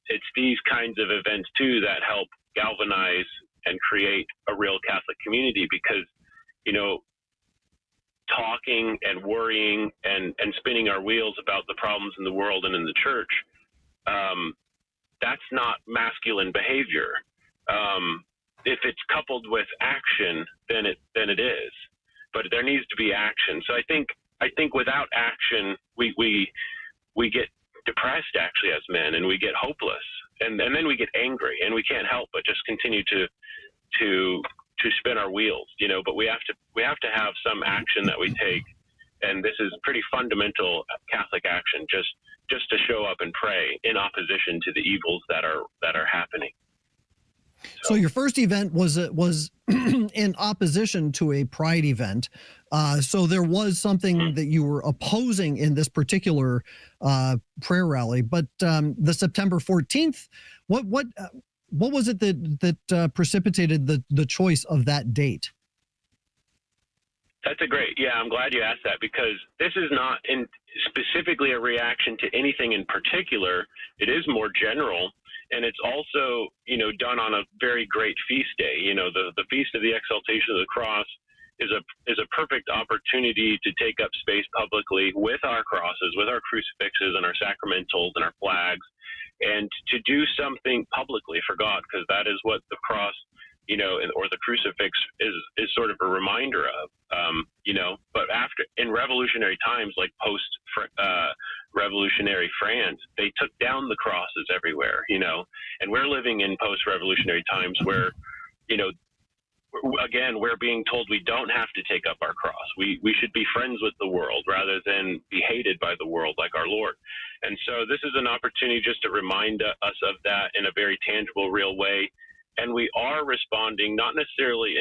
It's these kinds of events too that help galvanize and create a real Catholic community, because, talking and worrying and spinning our wheels about the problems in the world and in the church, that's not masculine behavior. If it's coupled with action, then it is. But there needs to be action. So I think without action, we get depressed actually as men, and we get hopeless, and then we get angry, and we can't help but just continue to spin our wheels, but we have to have some action that we take. And this is pretty fundamental Catholic action, just to show up and pray in opposition to the evils that are happening. So your first event was in opposition to a pride event. So there was something that you were opposing in this particular prayer rally. But the September 14th, what was it that precipitated the choice of that date? That's I'm glad you asked that, because this is not specifically a reaction to anything in particular. It is more general. And it's also, done on a very great feast day. The Feast of the Exaltation of the Cross is a perfect opportunity to take up space publicly with our crosses, with our crucifixes and our sacramentals and our flags, and to do something publicly for God, because that is what the cross, or the crucifix is sort of a reminder of. But in revolutionary times, like post-revolutionary France, they took down the crosses everywhere, and we're living in post-revolutionary times where, again, we're being told we don't have to take up our cross. We should be friends with the world rather than be hated by the world like our Lord. And so this is an opportunity just to remind us of that in a very tangible, real way. And we are responding not necessarily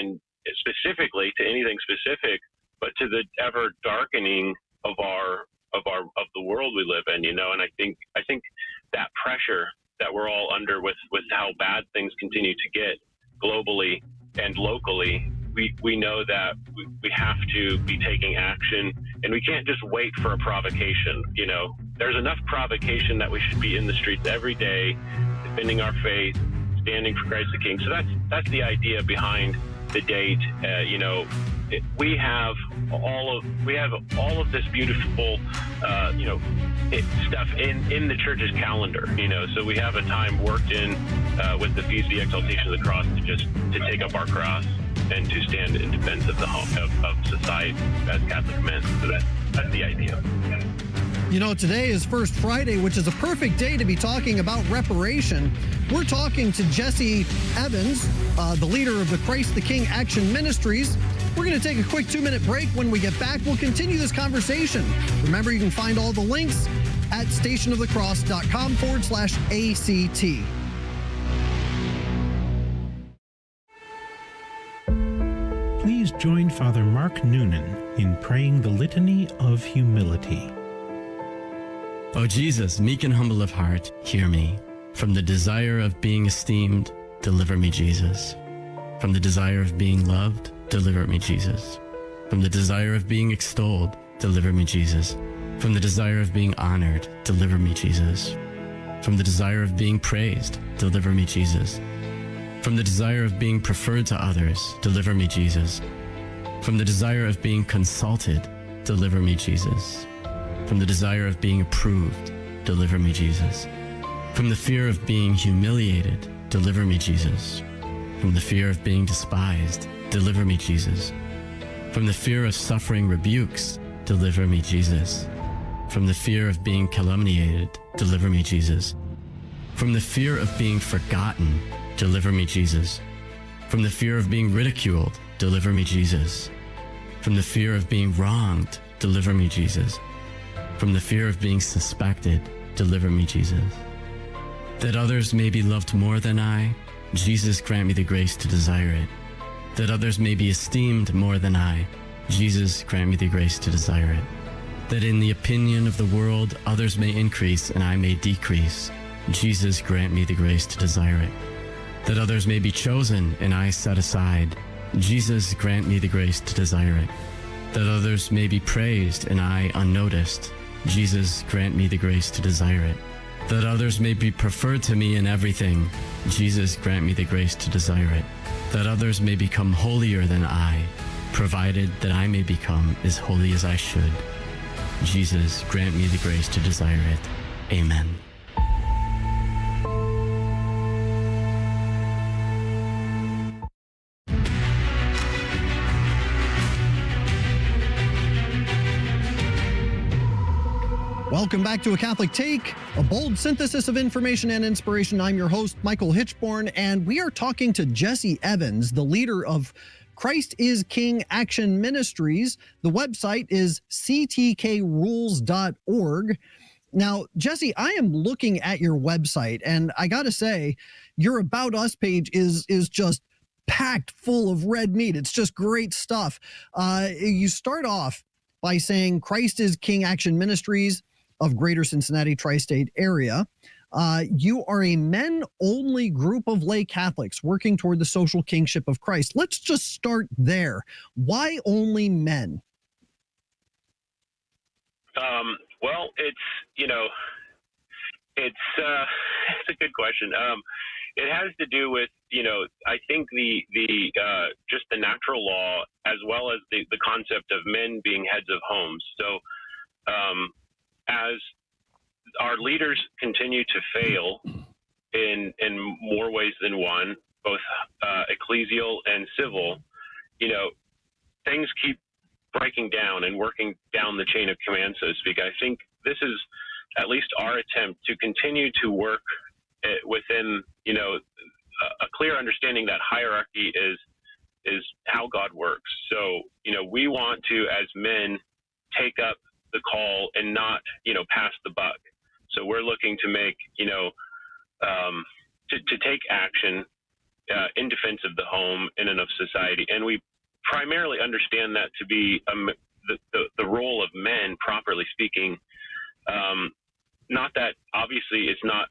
specifically to anything specific, but to the ever darkening of the world we live in, And I think that pressure that we're all under with how bad things continue to get globally and locally, we know that we have to be taking action, and we can't just wait for a provocation. There's enough provocation that we should be in the streets every day, defending our faith, standing for Christ the King. So that's the idea behind the date. We have all of this beautiful stuff in the church's calendar. So we have a time worked in with the Feast of the Exaltation of the Cross to take up our cross and to stand in defense of the of society as Catholic men. So that's the idea. Today is First Friday, which is a perfect day to be talking about reparation. We're talking to Jesse Evans, the leader of the Christ the King Action Ministries. We're going to take a quick 2-minute break. When we get back, we'll continue this conversation. Remember, you can find all the links at stationofthecross.com/ACT. Please join Father Mark Noonan in praying the Litany of Humility. O Jesus, meek and humble of heart, hear me. From the desire of being esteemed, deliver me, Jesus. From the desire of being loved, deliver me, Jesus. From the desire of being extolled, deliver me, Jesus. From the desire of being honored, deliver me, Jesus. From the desire of being praised, deliver me, Jesus. From the desire of being preferred to others, deliver me, Jesus. From the desire of being consulted, deliver me, Jesus. From the desire of being approved, deliver me, Jesus. From the fear of being humiliated, deliver me, Jesus. From the fear of being despised, deliver me, Jesus. From the fear of suffering rebukes, deliver me, Jesus. From the fear of being calumniated, deliver me, Jesus. From the fear of being forgotten, deliver me, Jesus. From the fear of being ridiculed, deliver me, Jesus. From the fear of being wronged, deliver me, Jesus. From the fear of being suspected, deliver me, Jesus. That others may be loved more than I, Jesus, grant me the grace to desire it. That others may be esteemed more than I, Jesus, grant me the grace to desire it. That in the opinion of the world others may increase and I may decrease, Jesus, grant me the grace to desire it. That others may be chosen and I set aside, Jesus, grant me the grace to desire it. that others may be praised and I unnoticed. Jesus, grant me the grace to desire it. That others may be preferred to me in everything. Jesus, grant me the grace to desire it. That others may become holier than I, provided that I may become as holy as I should. Jesus, grant me the grace to desire it. Amen. Welcome back to A Catholic Take, a bold synthesis of information and inspiration. I'm your host, Michael Hichborn, and we are talking to Jesse Evans, the leader of Christ is King Action Ministries. The website is ctkrules.org. Now, Jesse, I am looking at your website, and I got to say, your About Us page is just packed full of red meat. It's just great stuff. You start off by saying Christ is King Action Ministries of Greater Cincinnati Tri-State area. You are a men-only group of lay Catholics working toward the social kingship of Christ. Let's just start there. Why only men? Well, it's a good question. It has to do with, I think the just the natural law, as well as the concept of men being heads of homes. So, as our leaders continue to fail in more ways than one, both ecclesial and civil, things keep breaking down and working down the chain of command, so to speak. I think this is at least our attempt to continue to work within, a clear understanding that hierarchy is how God works. So, we want to, as men, take up the call and not, pass the buck. So we're looking to make, to take action in defense of the home and of society. And we primarily understand that to be the role of men, properly speaking. Not that obviously it's not,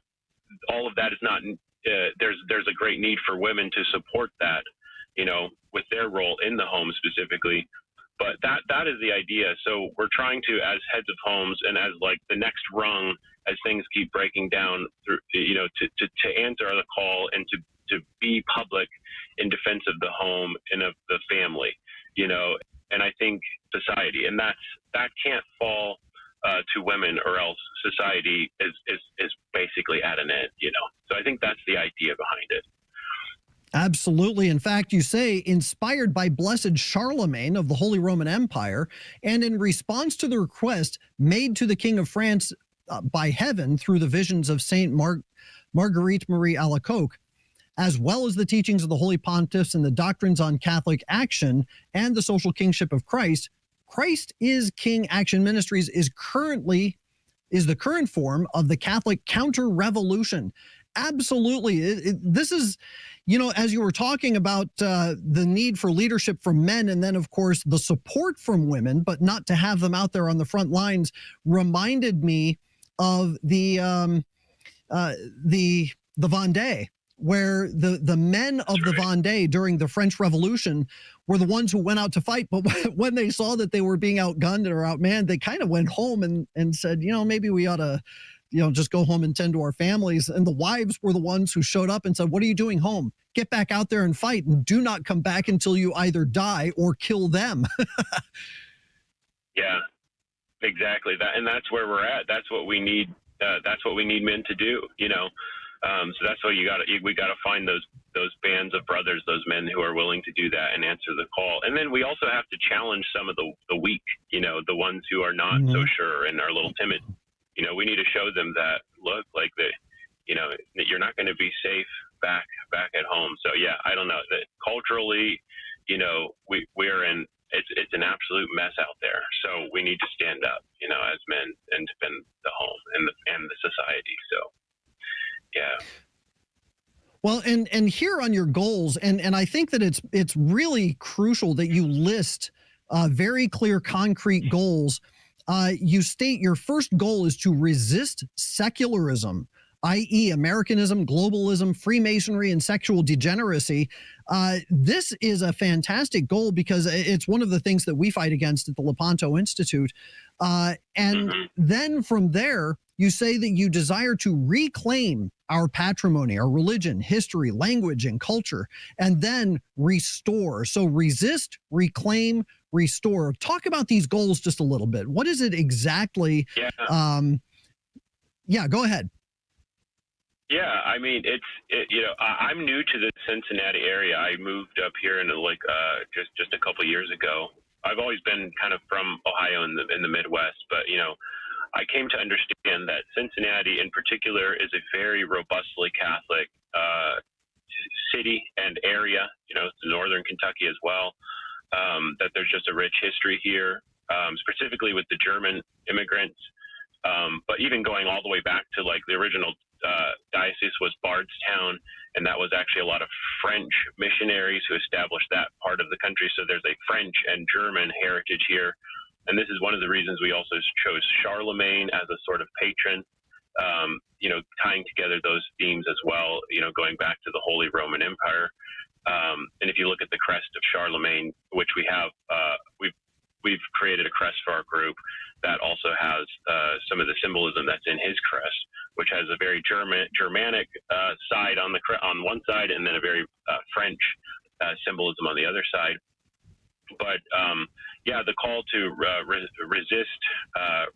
all of that is not, there's a great need for women to support that, with their role in the home specifically. But that is the idea. So we're trying to, as heads of homes and as like the next rung, as things keep breaking down through, to answer the call and to be public in defense of the home and of the family, and I think society, and that can't fall to women, or else society is basically at an end, So I think that's the idea behind it. Absolutely. In fact, you say, inspired by Blessed Charlemagne of the Holy Roman Empire, and in response to the request made to the King of France by heaven through the visions of Saint Marguerite Marie Alacoque, as well as the teachings of the Holy Pontiffs and the doctrines on Catholic action and the social kingship of Christ, Christ is King Action Ministries is the current form of the Catholic counter-revolution. Absolutely. This is, as you were talking about the need for leadership from men, and then, of course, the support from women, but not to have them out there on the front lines, reminded me of the Vendée, where the men of the Vendée during the French Revolution were the ones who went out to fight. But when they saw that they were being outgunned or outmanned, they kind of went home and said, maybe we ought to, just go home and tend to our families. And the wives were the ones who showed up and said, what are you doing home? Get back out there and fight, and do not come back until you either die or kill them. Yeah, exactly. And that's where we're at. That's what we need. That's what we need men to do, So that's what we got to find those bands of brothers, those men who are willing to do that and answer the call. And then we also have to challenge some of the weak, the ones who are not so sure and are a little timid. We need to show them that, look, like that you're not going to be safe back at home. So yeah, I don't know that culturally, we're in, it's an absolute mess out there. So we need to stand up, as men, and defend the home and the society. So yeah. Well, and here on your goals, and I think that it's really crucial that you list very clear, concrete goals. You state your first goal is to resist secularism i.e. Americanism, globalism, Freemasonry, and sexual degeneracy. This is a fantastic goal because it's one of the things that we fight against at the Lepanto Institute. And then from there, you say that you desire to reclaim our patrimony, our religion, history, language, and culture, and then restore. So resist, reclaim, restore. Talk about these goals just a little bit. What is it exactly? Yeah, go ahead. Yeah, I mean, I'm new to the Cincinnati area. I moved up here in just a couple years ago. I've always been kind of from Ohio in the Midwest, but I came to understand that Cincinnati in particular is a very robustly Catholic city and area. It's northern Kentucky as well. That there's just a rich history here, specifically with the German immigrants. But even going all the way back to like the original diocese was Bardstown, and that was actually a lot of French missionaries who established that part of the country. So there's a French and German heritage here. And this is one of the reasons we also chose Charlemagne as a sort of patron, tying together those themes as well, going back to the Holy Roman Empire. And if you look at the crest of Charlemagne, which we have, we've created a crest for our group that also has some of the symbolism that's in his crest, which has a very Germanic side on one side, and then a very French symbolism on the other side. But the call to resist,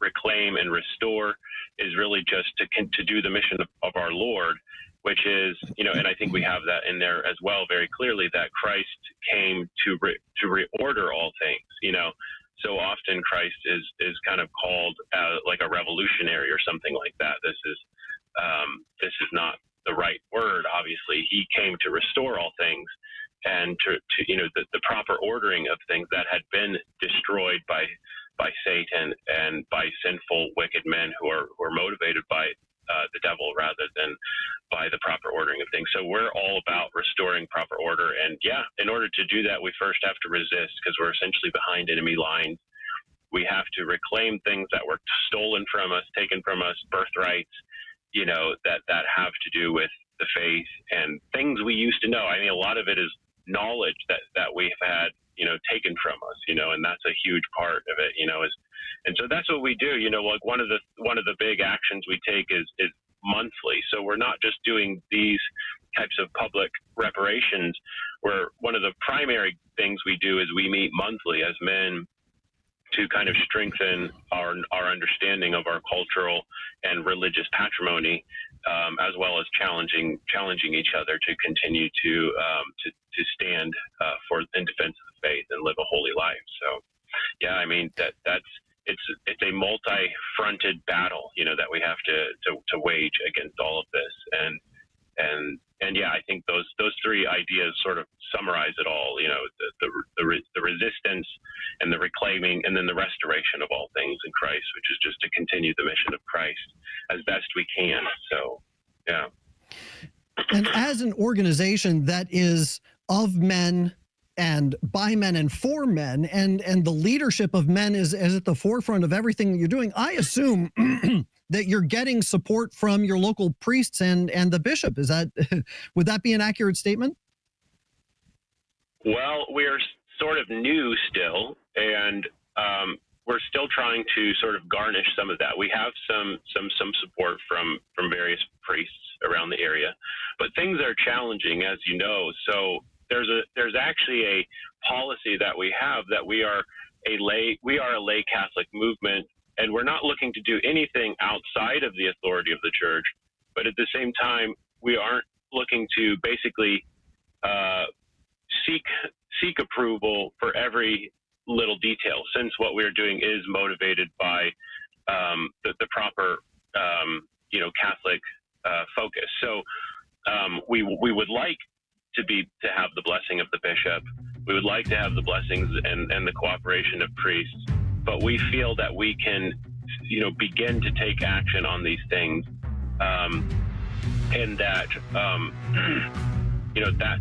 reclaim, and restore is really just to do the mission of our Lord, which is, and I think we have that in there as well very clearly, that Christ came to reorder all things. So often Christ is kind of called like a revolutionary or something like that. This is not the right word. Obviously, he came to restore all things and to the proper ordering of things that had been destroyed by Satan and by sinful, wicked men who are motivated by the devil rather than by the proper ordering of things. So we're all about restoring proper order. And in order to do that, we first have to resist because we're essentially behind enemy lines. We have to reclaim things that were stolen from us, taken from us, birthrights, that have to do with the faith and things we used to know. I mean, a lot of it is knowledge that we've had, taken from us, and that's a huge part of it, and so that's what we do. Like one of the big actions we take is monthly. So we're not just doing these types of public reparations, where one of the primary things we do is we meet monthly as men to kind of strengthen our understanding of our cultural and religious patrimony, as well as challenging each other to continue to stand in defense of the faith and live a holy life. So, I mean it's a multi-fronted battle, that we have to wage against all of this, and I think those three ideas sort of summarize it all. The resistance and the reclaiming, and then the restoration of all things in Christ, which is just to continue the mission of Christ as best we can. So, yeah. And as an organization that is of men and by men and for men, and the leadership of men is at the forefront of everything that you're doing, I assume that you're getting support from your local priests and the bishop. Would that be an accurate statement? Well, we're sort of new still, and we're still trying to sort of garnish some of that. We have some support from various priests around the area, but things are challenging, as you know. So there's actually a policy that we have that we are a lay Catholic movement, and we're not looking to do anything outside of the authority of the church. But at the same time, we aren't looking to basically seek approval for every little detail, since what we're doing is motivated by the proper Catholic focus. So we would like to have the blessing of the bishop. We would like to have the blessings and the cooperation of priests, but we feel that we can begin to take action on these things, and that that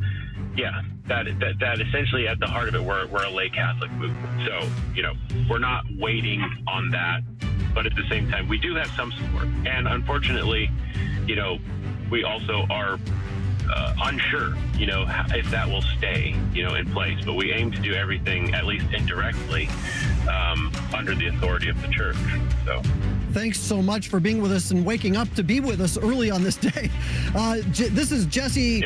yeah, that essentially at the heart of it, we're a lay Catholic movement. So, we're not waiting on that, but at the same time, we do have some support. And unfortunately, we also are unsure, if that will stay, in place. But we aim to do everything, at least indirectly, under the authority of the church. So. Thanks so much for being with us and waking up to be with us early on this day. This is Jesse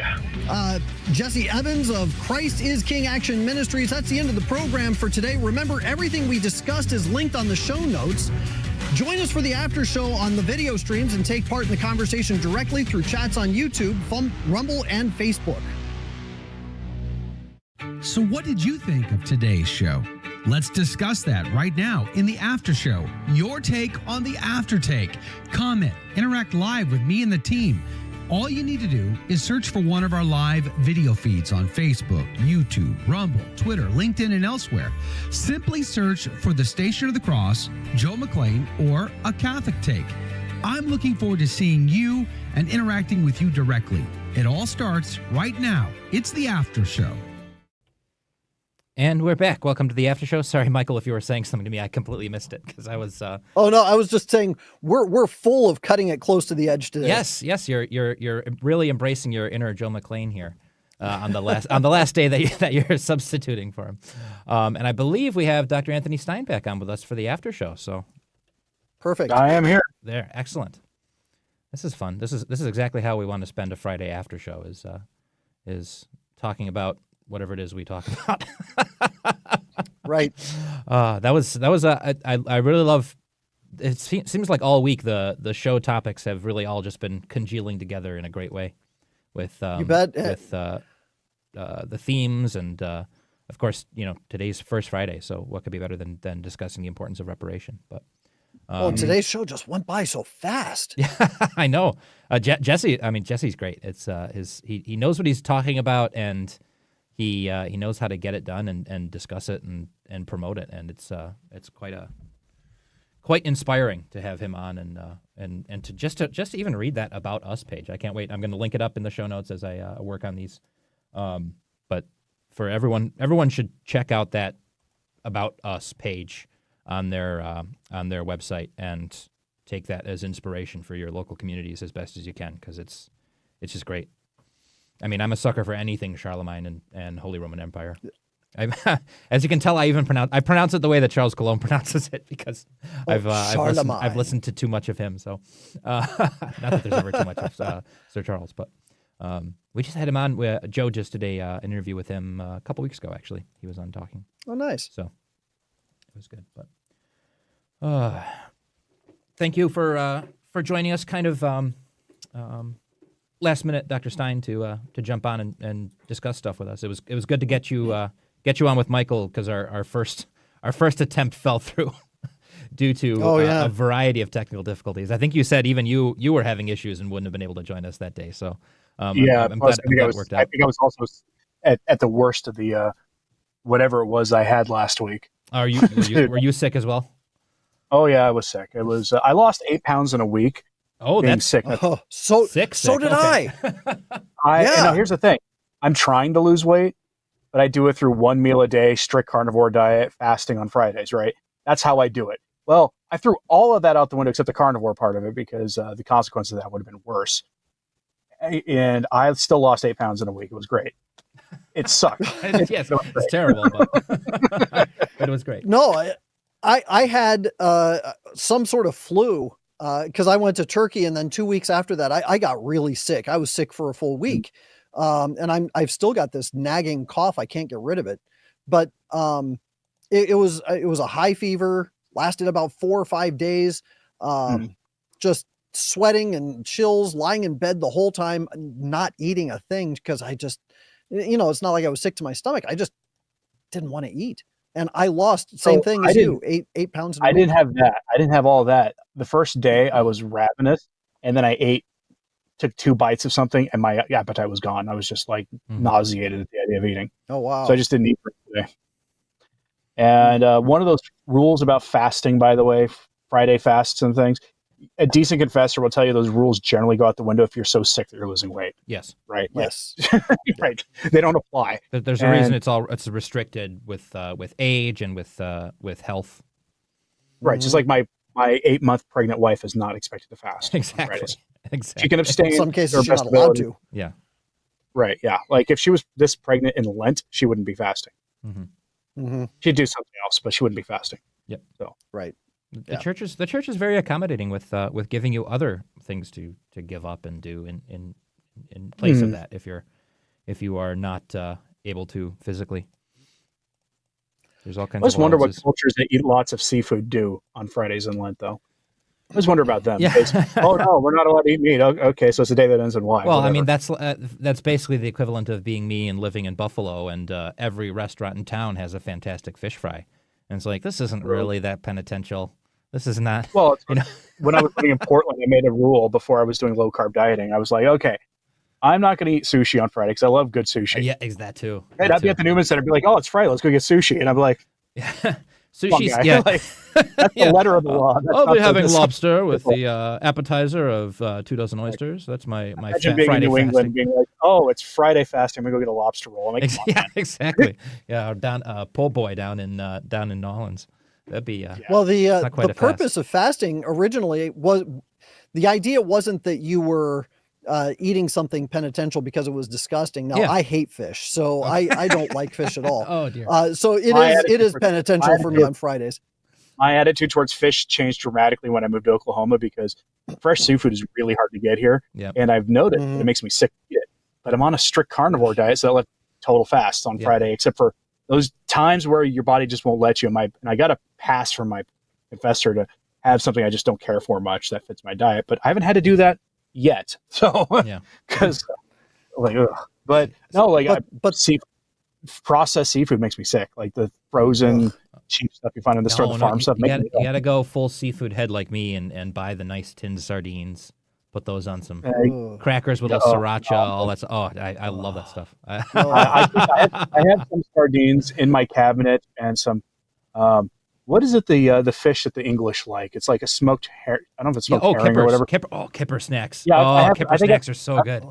Evans of Christ is King Action Ministries. That's the end of the program for today. Remember, everything we discussed is linked on the show notes. Join us for the after show on the video streams and take part in the conversation directly through chats on YouTube, Rumble, and Facebook. So what did you think of today's show? Let's discuss that right now in the after show. Your take on the after take. Comment, interact live with me and the team. All you need to do is search for one of our live video feeds on Facebook, YouTube, Rumble, Twitter, LinkedIn, and elsewhere. Simply search for the Station of the Cross, Joe McClain, or A Catholic Take. I'm looking forward to seeing you and interacting with you directly. It all starts right now. It's the after show. And we're back. Welcome to the after show. Sorry, Michael, if you were saying something to me, I completely missed it because I was. Oh no, I was just saying we're full of cutting it close to the edge today. Yes, you're really embracing your inner Joe McClain here on the last day that you're substituting for him. And I believe we have Dr. Anthony Stine back on with us for the after show. So perfect. I am here. There, excellent. This is fun. This is exactly how we want to spend a Friday after show. Is talking about whatever it is we talk about. Right. I really love. It seems like all week the show topics have really all just been congealing together in a great way, with you bet. With the themes and of course today's First Friday. So what could be better than discussing the importance of reparation? But today's show just went by so fast. Yeah, I know. Jesse's great. It's he knows what he's talking about, and he knows how to get it done and discuss it and promote it, and it's quite inspiring to have him on and to just even read that About Us page. I can't wait. I'm going to link it up in the show notes as I work on these. But for everyone should check out that About Us page on their website and take that as inspiration for your local communities as best as you can, because it's just great. I mean, I'm a sucker for anything Charlemagne and Holy Roman Empire. As you can tell, I pronounce it the way that Charles Cologne pronounces it because I've listened to too much of him. So not that there's ever too much of Sir Charles, but we just had him on. Joe just did an interview with him a couple weeks ago. Actually, he was on talking. Oh, nice. So it was good. But thank you for joining us. Kind of last minute, Dr. Stine, to jump on and discuss stuff with us. It was good to get you on with Michael because our first attempt fell through due to a variety of technical difficulties. I think you said even you were having issues and wouldn't have been able to join us that day. So I'm glad it worked out. I think I was also at the worst of the whatever it was I had last week. Were you sick as well? Oh yeah, I was sick. It was I lost 8 pounds in a week. Oh, that's sick. So sick. So did okay. I. Here's the thing. I'm trying to lose weight, but I do it through one meal a day, strict carnivore diet, fasting on Fridays, right? That's how I do it. Well, I threw all of that out the window except the carnivore part of it because the consequences of that would have been worse. And I still lost 8 pounds in a week. It was great. It sucked. Yes, it's terrible, but it was great. No, I had some sort of flu because I went to Turkey, and then 2 weeks after that, I got really sick. I was sick for a full week. And I've still got this nagging cough. I can't get rid of it, but, it was a high fever, lasted about 4 or 5 days. Just sweating and chills, lying in bed the whole time, not eating a thing. Cause I just, it's not like I was sick to my stomach. I just didn't want to eat. And I lost same thing as you, 8 pounds. I didn't have that. I didn't have all that. The first day I was ravenous, and then I took 2 bites of something, and my appetite was gone. I was just like nauseated at the idea of eating. Oh, wow. So I just didn't eat for today. And one of those rules about fasting, by the way, Friday fasts and things, a decent confessor will tell you those rules generally go out the window if you're so sick that you're losing weight. Yes. Right. Yes. Right. They don't apply. There's a reason it's restricted with age and with health. Right. Just like my 8-month pregnant wife is not expected to fast. Exactly. Exactly. She can abstain. In some cases, to her she's best not allowed ability. to. Yeah. Right. Yeah. Like if she was this pregnant in Lent, she wouldn't be fasting. She'd do something else, but she wouldn't be fasting. Yep. So right. The church is very accommodating with giving you other things to give up and do in place of that if you are not able to physically. There's all kinds. I just of wonder what allowances. cultures that eat lots of seafood do on Fridays in Lent, though. I just wonder about them. Yeah. Oh no, we're not allowed to eat meat. Okay, so it's a day that ends in Y. Well, whatever. I mean that's basically the equivalent of being me and living in Buffalo, and every restaurant in town has a fantastic fish fry, and it's like this isn't really that penitential. This is not. Well, when I was living in Portland, I made a rule before I was doing low carb dieting. I was like, okay, I'm not going to eat sushi on Friday because I love good sushi. Yeah, is that too? And I'd be at the Newman Center, be like, oh, it's Friday, let's go get sushi, and I'd be like, Sushi's, yeah. Like, that's the letter of the law. That's I'll not be the having discipline. lobster with the appetizer of 2 dozen oysters. That's my Imagine being Friday in New England, fasting. being like, oh, it's Friday fasting. We go get a lobster roll. I'm like, come on, Yeah, man. exactly. Yeah, or down po' boy down in Nolans. That'd be Well, not quite the a fast. purpose of fasting originally was the idea wasn't that you were eating something penitential because it was disgusting. Now, Yeah. I hate fish, so I don't like fish at all. Oh dear. So My it attitude is for- penitential my for me attitude- on Fridays. My attitude towards fish changed dramatically when I moved to Oklahoma because fresh seafood is really hard to get here. Yep. And I've noticed that it makes me sick to eat it. But I'm on a strict carnivore diet, so I let total fast on Yeah. Friday, except for those times where your body just won't let you. And I got a pass from my confessor to have something I just don't care for much that fits my diet. But I haven't had to do that yet. So, Yeah. because, like, ugh. But no, like, but processed seafood makes me sick. Like the frozen cheap stuff you find in the store, the farm stuff. You makes me got to go full seafood head like me and buy the nice tinned sardines. Put those on some crackers with a little sriracha. All that. Oh, I love that stuff. I have some sardines in my cabinet and some. What is it? The fish that the English like? It's like a smoked herring. I don't know if it's smoked herring or whatever. Kipper snacks. Yeah, Kipper snacks are so good.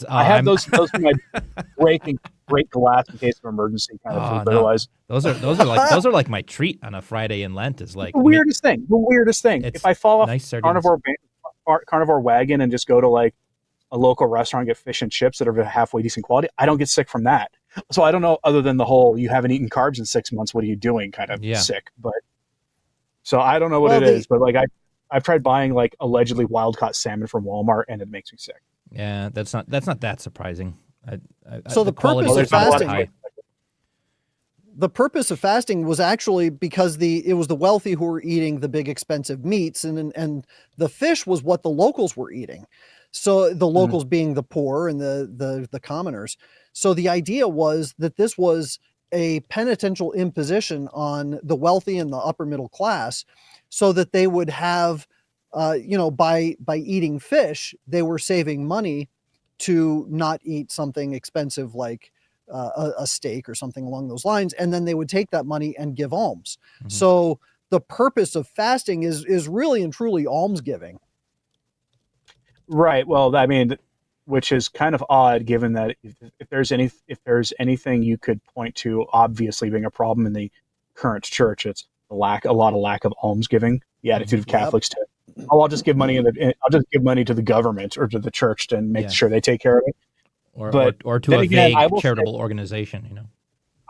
I have those in my break glass in case of emergency kind of food. But otherwise, those are like my treat on a Friday in Lent. Is like the weirdest thing. The weirdest thing. If I fall off nice carnivore wagon and just go to like a local restaurant and get fish and chips that are halfway decent quality, I don't get sick from that. So I don't know, other than the whole you haven't eaten carbs in 6 months, what are you doing kind of sick. But so I don't know what it is, but like I've tried buying like allegedly wild caught salmon from Walmart and it makes me sick. Yeah, that's not that surprising. So the purpose of fasting, the purpose of fasting was actually because it was the wealthy who were eating the big expensive meats, and the fish was what the locals were eating. So the locals being the poor and the commoners. So the idea was that this was a penitential imposition on the wealthy and the upper middle class, so that they would have, by eating fish, they were saving money to not eat something expensive like a steak or something along those lines, and then they would take that money and give alms. So the purpose of fasting is really and truly almsgiving. Right. Well, I mean, which is kind of odd, given that if there's anything you could point to, obviously being a problem in the current church, it's a lot of lack of almsgiving. The attitude of Catholics to, I'll just give money I'll just give money to the government or to the church and make sure they take care of it. Or to a vague charitable organization, you know.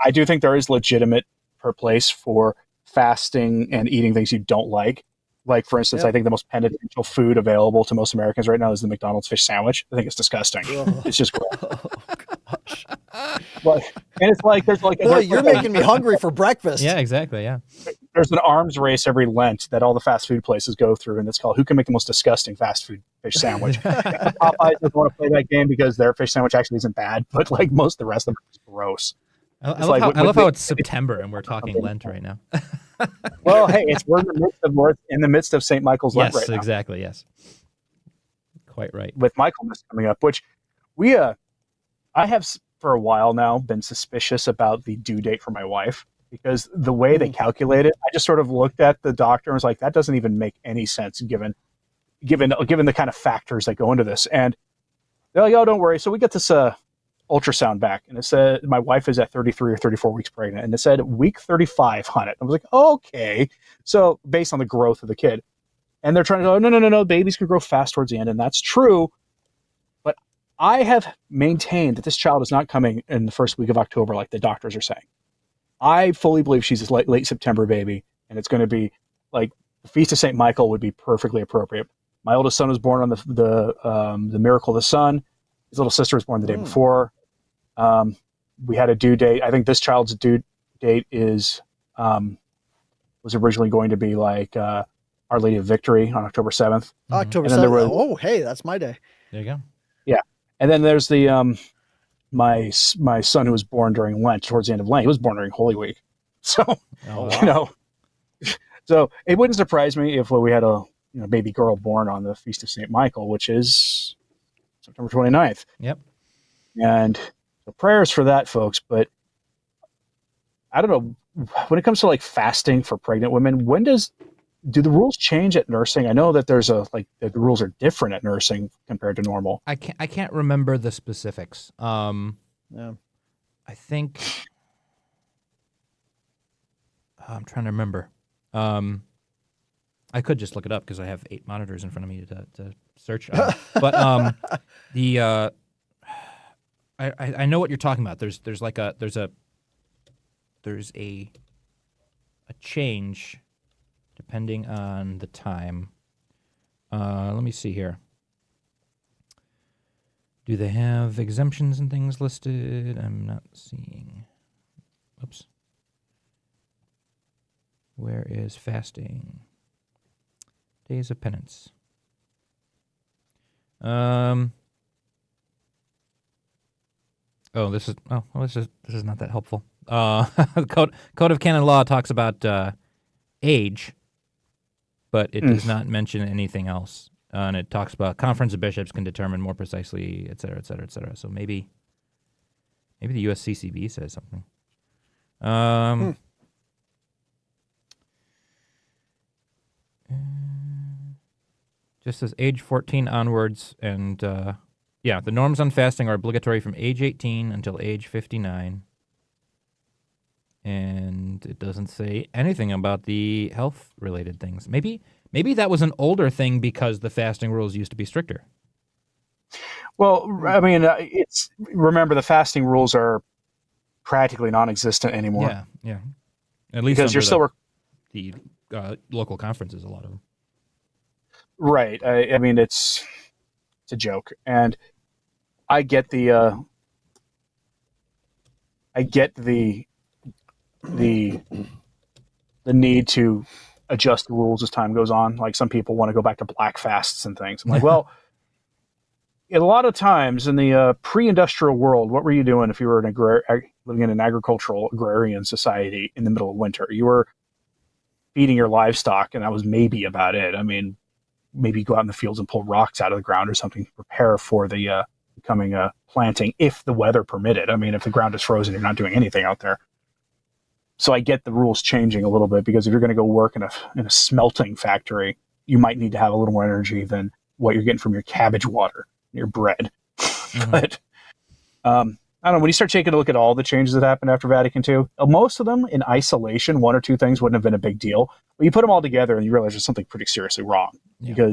I do think there is legitimate place for fasting and eating things you don't like. Like, for instance, I think the most penitential food available to most Americans right now is the McDonald's fish sandwich. I think it's disgusting. It's just gross. And it's like you're making me hungry for breakfast. Yeah, exactly. Yeah. There's an arms race every Lent that all the fast food places go through, and it's called "Who can make the most disgusting fast food fish sandwich?" Popeyes doesn't want to play that game because their fish sandwich actually isn't bad, but like most of the rest of them is gross. I love how it's September and we're talking Lent right now. Well, hey, we're in the midst of St. Michael's Lent right now. Yes, exactly. Yes, quite right. With Michaelmas coming up, which I have for a while now been suspicious about the due date for my wife, because the way they calculate it, I just sort of looked at the doctor and was like, that doesn't even make any sense given given the kind of factors that go into this. And they're like, oh, don't worry. So we get this ultrasound back, and it said my wife is at 33 or 34 weeks pregnant, and it said week 35 on it. I was like, okay. So based on the growth of the kid. And they're trying to go, no, babies can grow fast towards the end, and that's true. But I have maintained that this child is not coming in the first week of October like the doctors are saying. I fully believe she's a late September baby, and it's going to be like the Feast of St. Michael would be perfectly appropriate. My oldest son was born on the Miracle of the Sun. His little sister was born the day before. We had a due date. I think this child's due date was originally going to be like Our Lady of Victory on October 7th. October 7th. Hey, that's my day. There you go. Yeah. And then there's the my son who was born during Lent, towards the end of Lent. He was born during Holy Week. So, so it wouldn't surprise me if we had a baby girl born on the Feast of St. Michael, which is September 29th. Yep. And so prayers for that, folks. But I don't know, when it comes to like fasting for pregnant women, do the rules change at nursing? I know that there's the rules are different at nursing compared to normal. I can't remember the specifics. Yeah. I think I'm trying to remember. I could just look it up because I have 8 monitors in front of me to search. But I know what you're talking about. There's a change depending on the time. Let me see here. Do they have exemptions and things listed? I'm not seeing. Oops. Where is fasting? Days of penance. This is not that helpful. Code of Canon Law talks about age, but it does not mention anything else. And it talks about conference of bishops can determine more precisely, et cetera, et cetera, et cetera. So maybe the USCCB says something. Just says age 14 onwards, and the norms on fasting are obligatory from age 18 until age 59. And it doesn't say anything about the health-related things. Maybe that was an older thing because the fasting rules used to be stricter. Well, I mean, remember the fasting rules are practically non-existent anymore. Yeah. At least because you're still the local conferences, a lot of them. Right. I mean, it's a joke, and I get the need to adjust the rules as time goes on. Like some people want to go back to black fasts and things. I'm like, well, a lot of times in the pre-industrial world, what were you doing if you were living in an agricultural agrarian society in the middle of winter? You were feeding your livestock, and that was maybe about it. I mean, maybe go out in the fields and pull rocks out of the ground or something to prepare for the coming planting, if the weather permitted. I mean, if the ground is frozen, you're not doing anything out there. So I get the rules changing a little bit, because if you're going to go work in a smelting factory, you might need to have a little more energy than what you're getting from your cabbage water, your bread. Mm-hmm. But I don't know, when you start taking a look at all the changes that happened after Vatican II, most of them in isolation, 1 or 2 things wouldn't have been a big deal. But you put them all together and you realize there's something pretty seriously wrong. Yeah.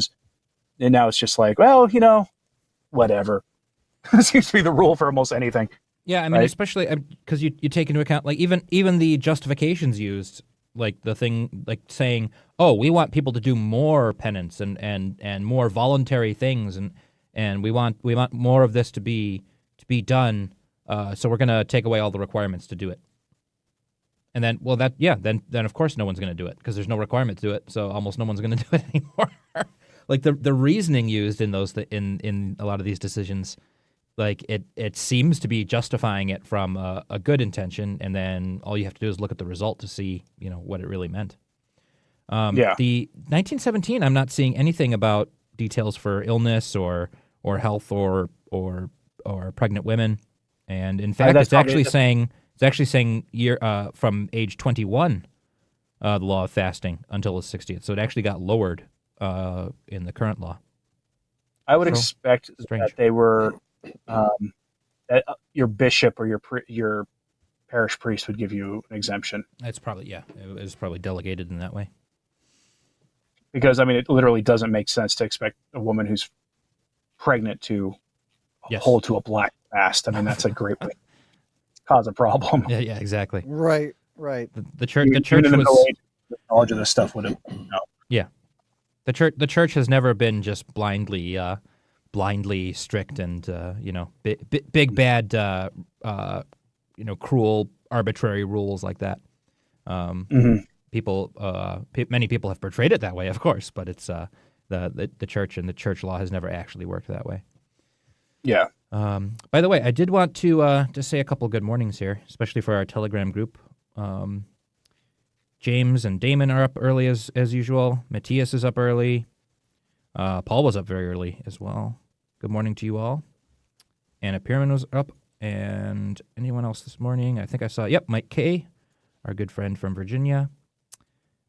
And now it's just like, well, whatever. It seems to be the rule for almost anything. Yeah, I mean, right? Especially because you take into account, like, even the justifications used, like the thing, like saying, oh, we want people to do more penance and more voluntary things, and we want more of this to be done, so we're going to take away all the requirements to do it. And then, then of course no one's going to do it because there's no requirement to do it, so almost no one's going to do it anymore. Like the reasoning used in those in a lot of these decisions, like it seems to be justifying it from a good intention, and then all you have to do is look at the result to see what it really meant. The 1917, I'm not seeing anything about details for illness or health or pregnant women, and in fact, it's actually saying from age 21, the law of fasting until his 60th. So it actually got lowered in the current law. I would So, expect strange. that they were that your bishop or your parish priest would give you an exemption. It's probably it was probably delegated in that way. Because I mean, it literally doesn't make sense to expect a woman who's pregnant to hold to a black fast. I mean, that's a great way to cause a problem. Yeah, exactly. Right. The church Even in the Middle Ages, the knowledge of this stuff would have. Yeah, the church has never been just blindly strict and big bad cruel arbitrary rules like that. Many people have portrayed it that way, of course, but it's the church and the church law has never actually worked that way. Yeah. By the way, I did want to just say a couple good mornings here, especially for our Telegram group. James and Damon are up early as usual. Matthias is up early. Paul was up very early as well. Good morning to you all. Anna Pierman was up. And anyone else this morning? I think I saw, Mike K., our good friend from Virginia.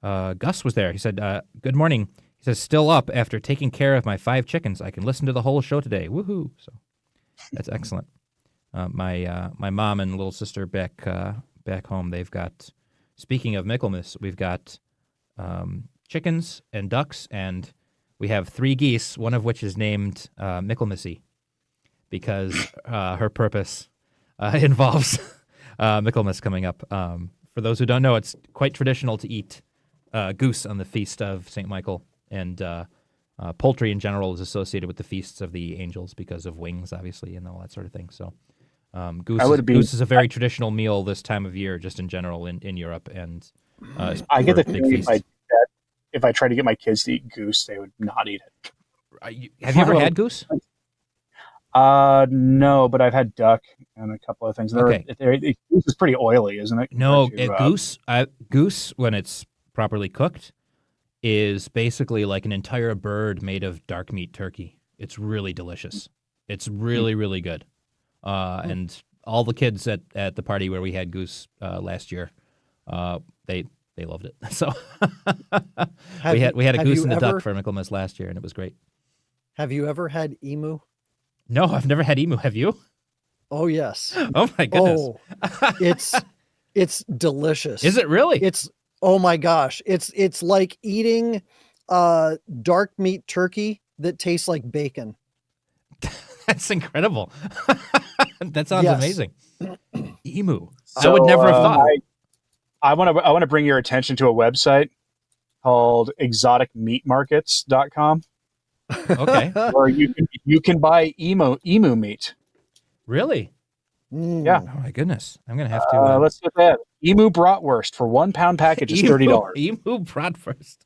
Gus was there. He said, good morning. He says, still up after taking care of my 5 chickens. I can listen to the whole show today. Woohoo. So that's excellent. My mom and little sister back home, they've got, speaking of Michaelmas, we've got chickens and ducks, and we have 3 geese, one of which is named Michaelmasy, because her purpose involves Michaelmas coming up. For those who don't know, it's quite traditional to eat goose on the feast of St. Michael, and poultry in general is associated with the feasts of the angels because of wings, obviously, and all that sort of thing. So goose is a very traditional meal this time of year, just in general in Europe. And I get the feeling if I try to get my kids to eat goose, they would not eat it. Have you ever had goose? No, but I've had duck and a couple of things. Okay. Goose is pretty oily, isn't it? No, goose, when it's properly cooked, is basically like an entire bird made of dark meat turkey. It's really delicious. It's really, really good. And all the kids at the party where we had goose last year, they loved it. So we had a goose and a duck for Michaelmas last year, and it was great. Have you ever had emu? No, I've never had emu. Have you? Oh, yes. Oh, my goodness. It's delicious. Is it really? Oh, my gosh. It's like eating dark meat turkey that tastes like bacon. That's incredible. That sounds amazing. Emu. So, I would never have thought. I want to bring your attention to a website called exoticmeatmarkets.com. Okay. Where you can buy emu meat. Really? Yeah. Oh my goodness. I'm gonna have to. Let's get that emu bratwurst for 1 pound package is $30. Emu bratwurst.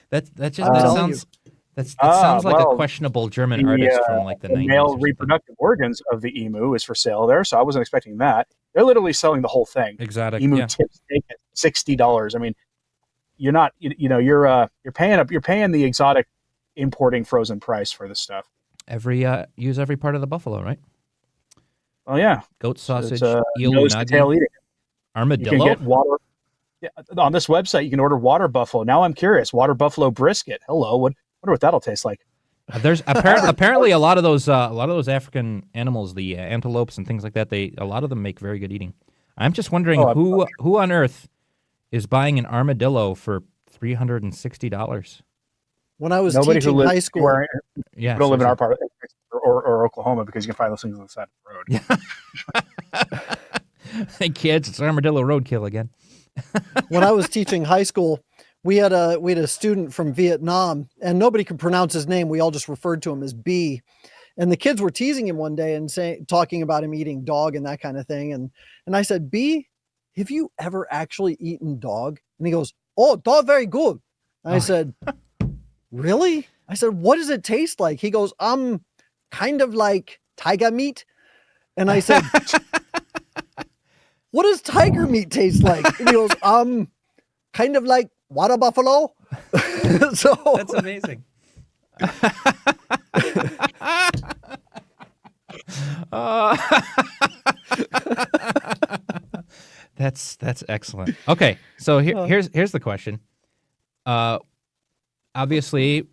That sounds like a questionable German artist from like the 90s. Male reproductive organs of the emu is for sale there, so I wasn't expecting that. They're literally selling the whole thing. Exotic emu tip steak at $60. I mean, you're not you're paying the exotic importing frozen price for this stuff. Use every part of the buffalo, right? Oh yeah, goat sausage, eel unagi, tail eating. Armadillo. You can get water. Yeah, on this website, you can order water buffalo. Now I'm curious, water buffalo brisket. Hello, wonder what that'll taste like. There's apparently a lot of those African animals, the antelopes and things like that. A lot of them make very good eating. I'm just wondering who on earth is buying an armadillo for $360. When I was teaching high school, don't live in our part of or Oklahoma, because you can find those things on the side of the road. Hey kids, it's armadillo roadkill again. When I was teaching high school, we had a student from Vietnam, and nobody could pronounce his name. We all just referred to him as B. And the kids were teasing him one day and talking about him eating dog and that kind of thing. And I said, B, have you ever actually eaten dog? And he goes, oh, dog, very good. And I said, really? I said, what does it taste like? He goes, kind of like tiger meat. And I said, what does tiger meat taste like? And he goes, kind of like water buffalo. So that's amazing. That's excellent. Okay, so here's the question. obviously,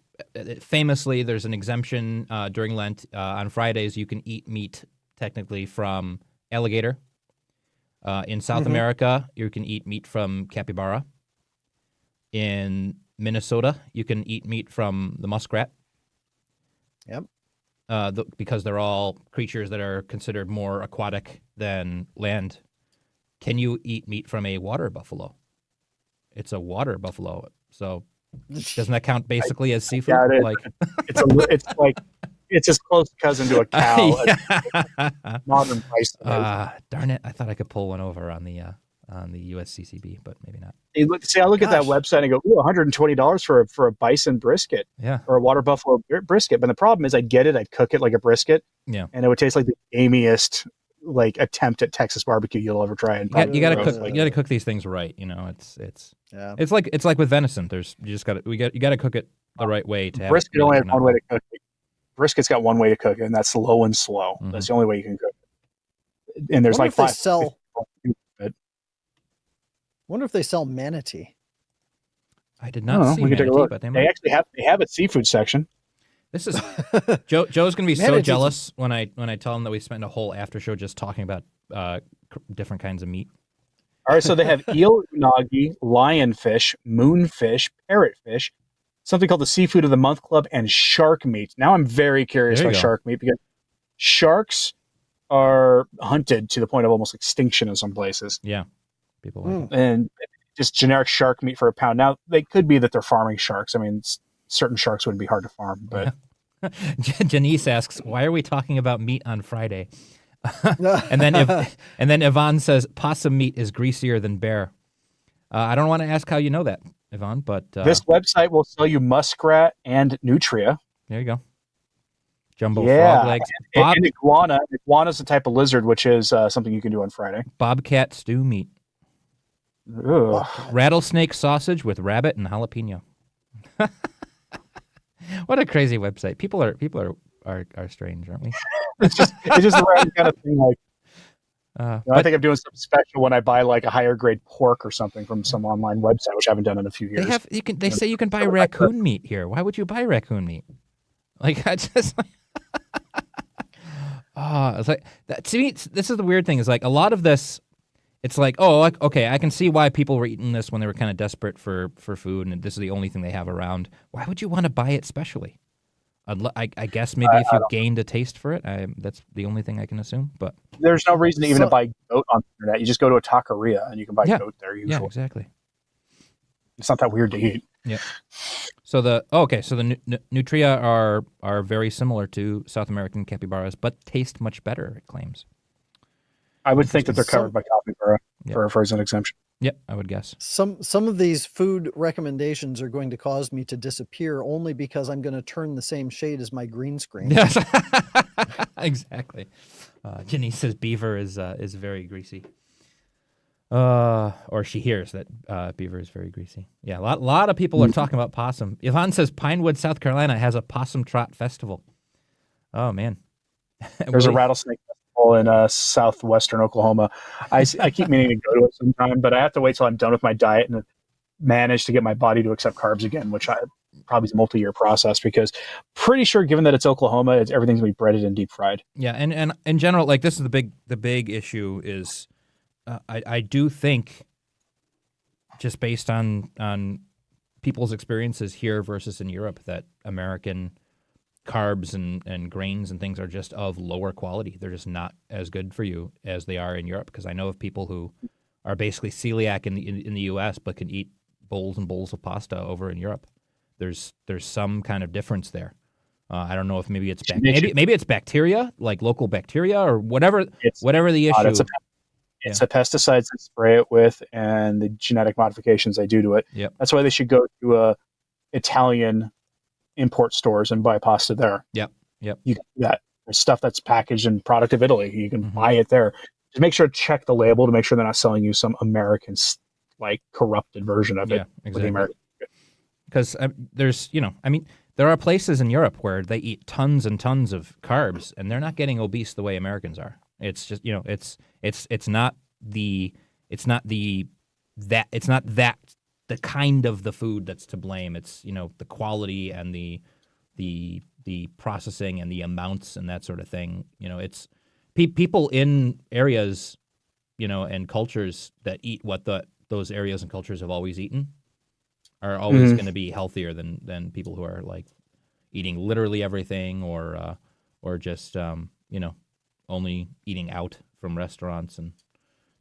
famously, there's an exemption during Lent. On Fridays, you can eat meat technically from alligator. In South America, you can eat meat from capybara. In Minnesota, you can eat meat from the muskrat. Yep. Because they're all creatures that are considered more aquatic than land. Can you eat meat from a water buffalo? It's a water buffalo, so doesn't that count basically as seafood? Like it's his close cousin to a cow. Modern bison. Darn it! I thought I could pull one over on the USCCB, but maybe not. I look at that website and I go, ooh, $120 for a bison brisket, or a water buffalo brisket. But the problem is, I'd get it, I'd cook it like a brisket, and it would taste like the gamiest attempt at Texas barbecue you'll ever try. And you got to cook these things right. It's like with venison. You got to cook it the right way to have brisket. Only has one way to cook it. Brisket's got one way to cook it, and that's low and slow. Mm-hmm. That's the only way you can cook it. And there's like 5. Wonder if they sell manatee. I did not see manatee, but they actually have a seafood section. This is Joe's going to be so jealous when I tell him that we spent a whole after show just talking about different kinds of meat. All right, so they have eel, unagi, lionfish, moonfish, parrotfish, something called the Seafood of the Month Club, and shark meat. Now I'm very curious about shark meat because sharks are hunted to the point of almost extinction in some places. Yeah. People like it. And just generic shark meat for a pound. Now, they could be that they're farming sharks. I mean, certain sharks wouldn't be hard to farm. But Janice asks, why are we talking about meat on Friday? and then Yvonne says, possum meat is greasier than bear. I don't want to ask how you know that, Yvonne, but... this website will sell you muskrat and nutria. There you go. Jumbo frog legs. And iguana. Iguana is a type of lizard, which is something you can do on Friday. Bobcat stew meat. Ugh. Rattlesnake sausage with rabbit and jalapeno. What a crazy website. People are strange, aren't we? it's just the right kind of thing. Like, I think I'm doing something special when I buy like a higher grade pork or something from some online website, which I haven't done in a few years. They say you can buy raccoon meat here. Why would you buy raccoon meat? Like I just like. It's like that. To me, this is the weird thing. Is like a lot of this. It's like, okay, I can see why people were eating this when they were kind of desperate for food, and this is the only thing they have around. Why would you want to buy it specially? I guess maybe if you gained a taste for it, that's the only thing I can assume. But there's no reason even to buy goat on the internet. You just go to a taqueria and you can buy goat there. Usually. Yeah, exactly. It's not that weird to eat. Yeah. So the nutria are very similar to South American capybaras, but taste much better. It claims. I would think that they're covered by capybara for an exemption. Yep, I would guess. Some of these food recommendations are going to cause me to disappear only because I'm going to turn the same shade as my green screen. Yes, exactly. Janice says beaver is very greasy. Or she hears that beaver is very greasy. Yeah, a lot of people are talking about possum. Yvonne says Pinewood, South Carolina has a possum trot festival. Oh, man. There's a rattlesnake festival in southwestern Oklahoma. I keep meaning to go to it sometime, but I have to wait till I'm done with my diet and manage to get my body to accept carbs again, which probably is a multi-year process because pretty sure, given that it's Oklahoma, everything's going to be breaded and deep fried. Yeah, and in general, like this is the big issue is I do think just based on people's experiences here versus in Europe that American carbs and grains and things are just of lower quality. They're just not as good for you as they are in Europe because I know of people who are basically celiac in the U.S. but can eat bowls and bowls of pasta over in Europe. There's some kind of difference there. I don't know if maybe it's maybe it's bacteria, like local bacteria or whatever the issue. It's the pesticides they spray it with and the genetic modifications they do to it. Yep. That's why they should go to Italian import stores and buy pasta there. Yep. You can do that. There's stuff that's packaged in product of Italy. You can buy it there. Just make sure to check the label to make sure they're not selling you some American corrupted version of it. Yeah, exactly. Because there are places in Europe where they eat tons and tons of carbs and they're not getting obese the way Americans are. It's just, it's not that the kind of the food that's to blame. It's, you know, the quality and the processing and the amounts and that sort of thing. You know, it's people in areas, you know, and cultures that eat what those areas and cultures have always eaten are always going to be healthier than people who are like eating literally everything or just you know, only eating out from restaurants and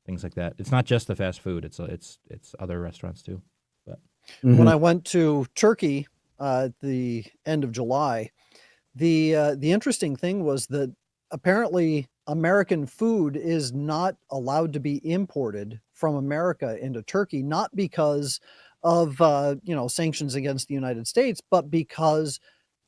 things like that. It's not just the fast food; it's other restaurants too. But when I went to Turkey at the end of July, the interesting thing was that apparently American food is not allowed to be imported from America into Turkey, not because of you know, sanctions against the United States, but because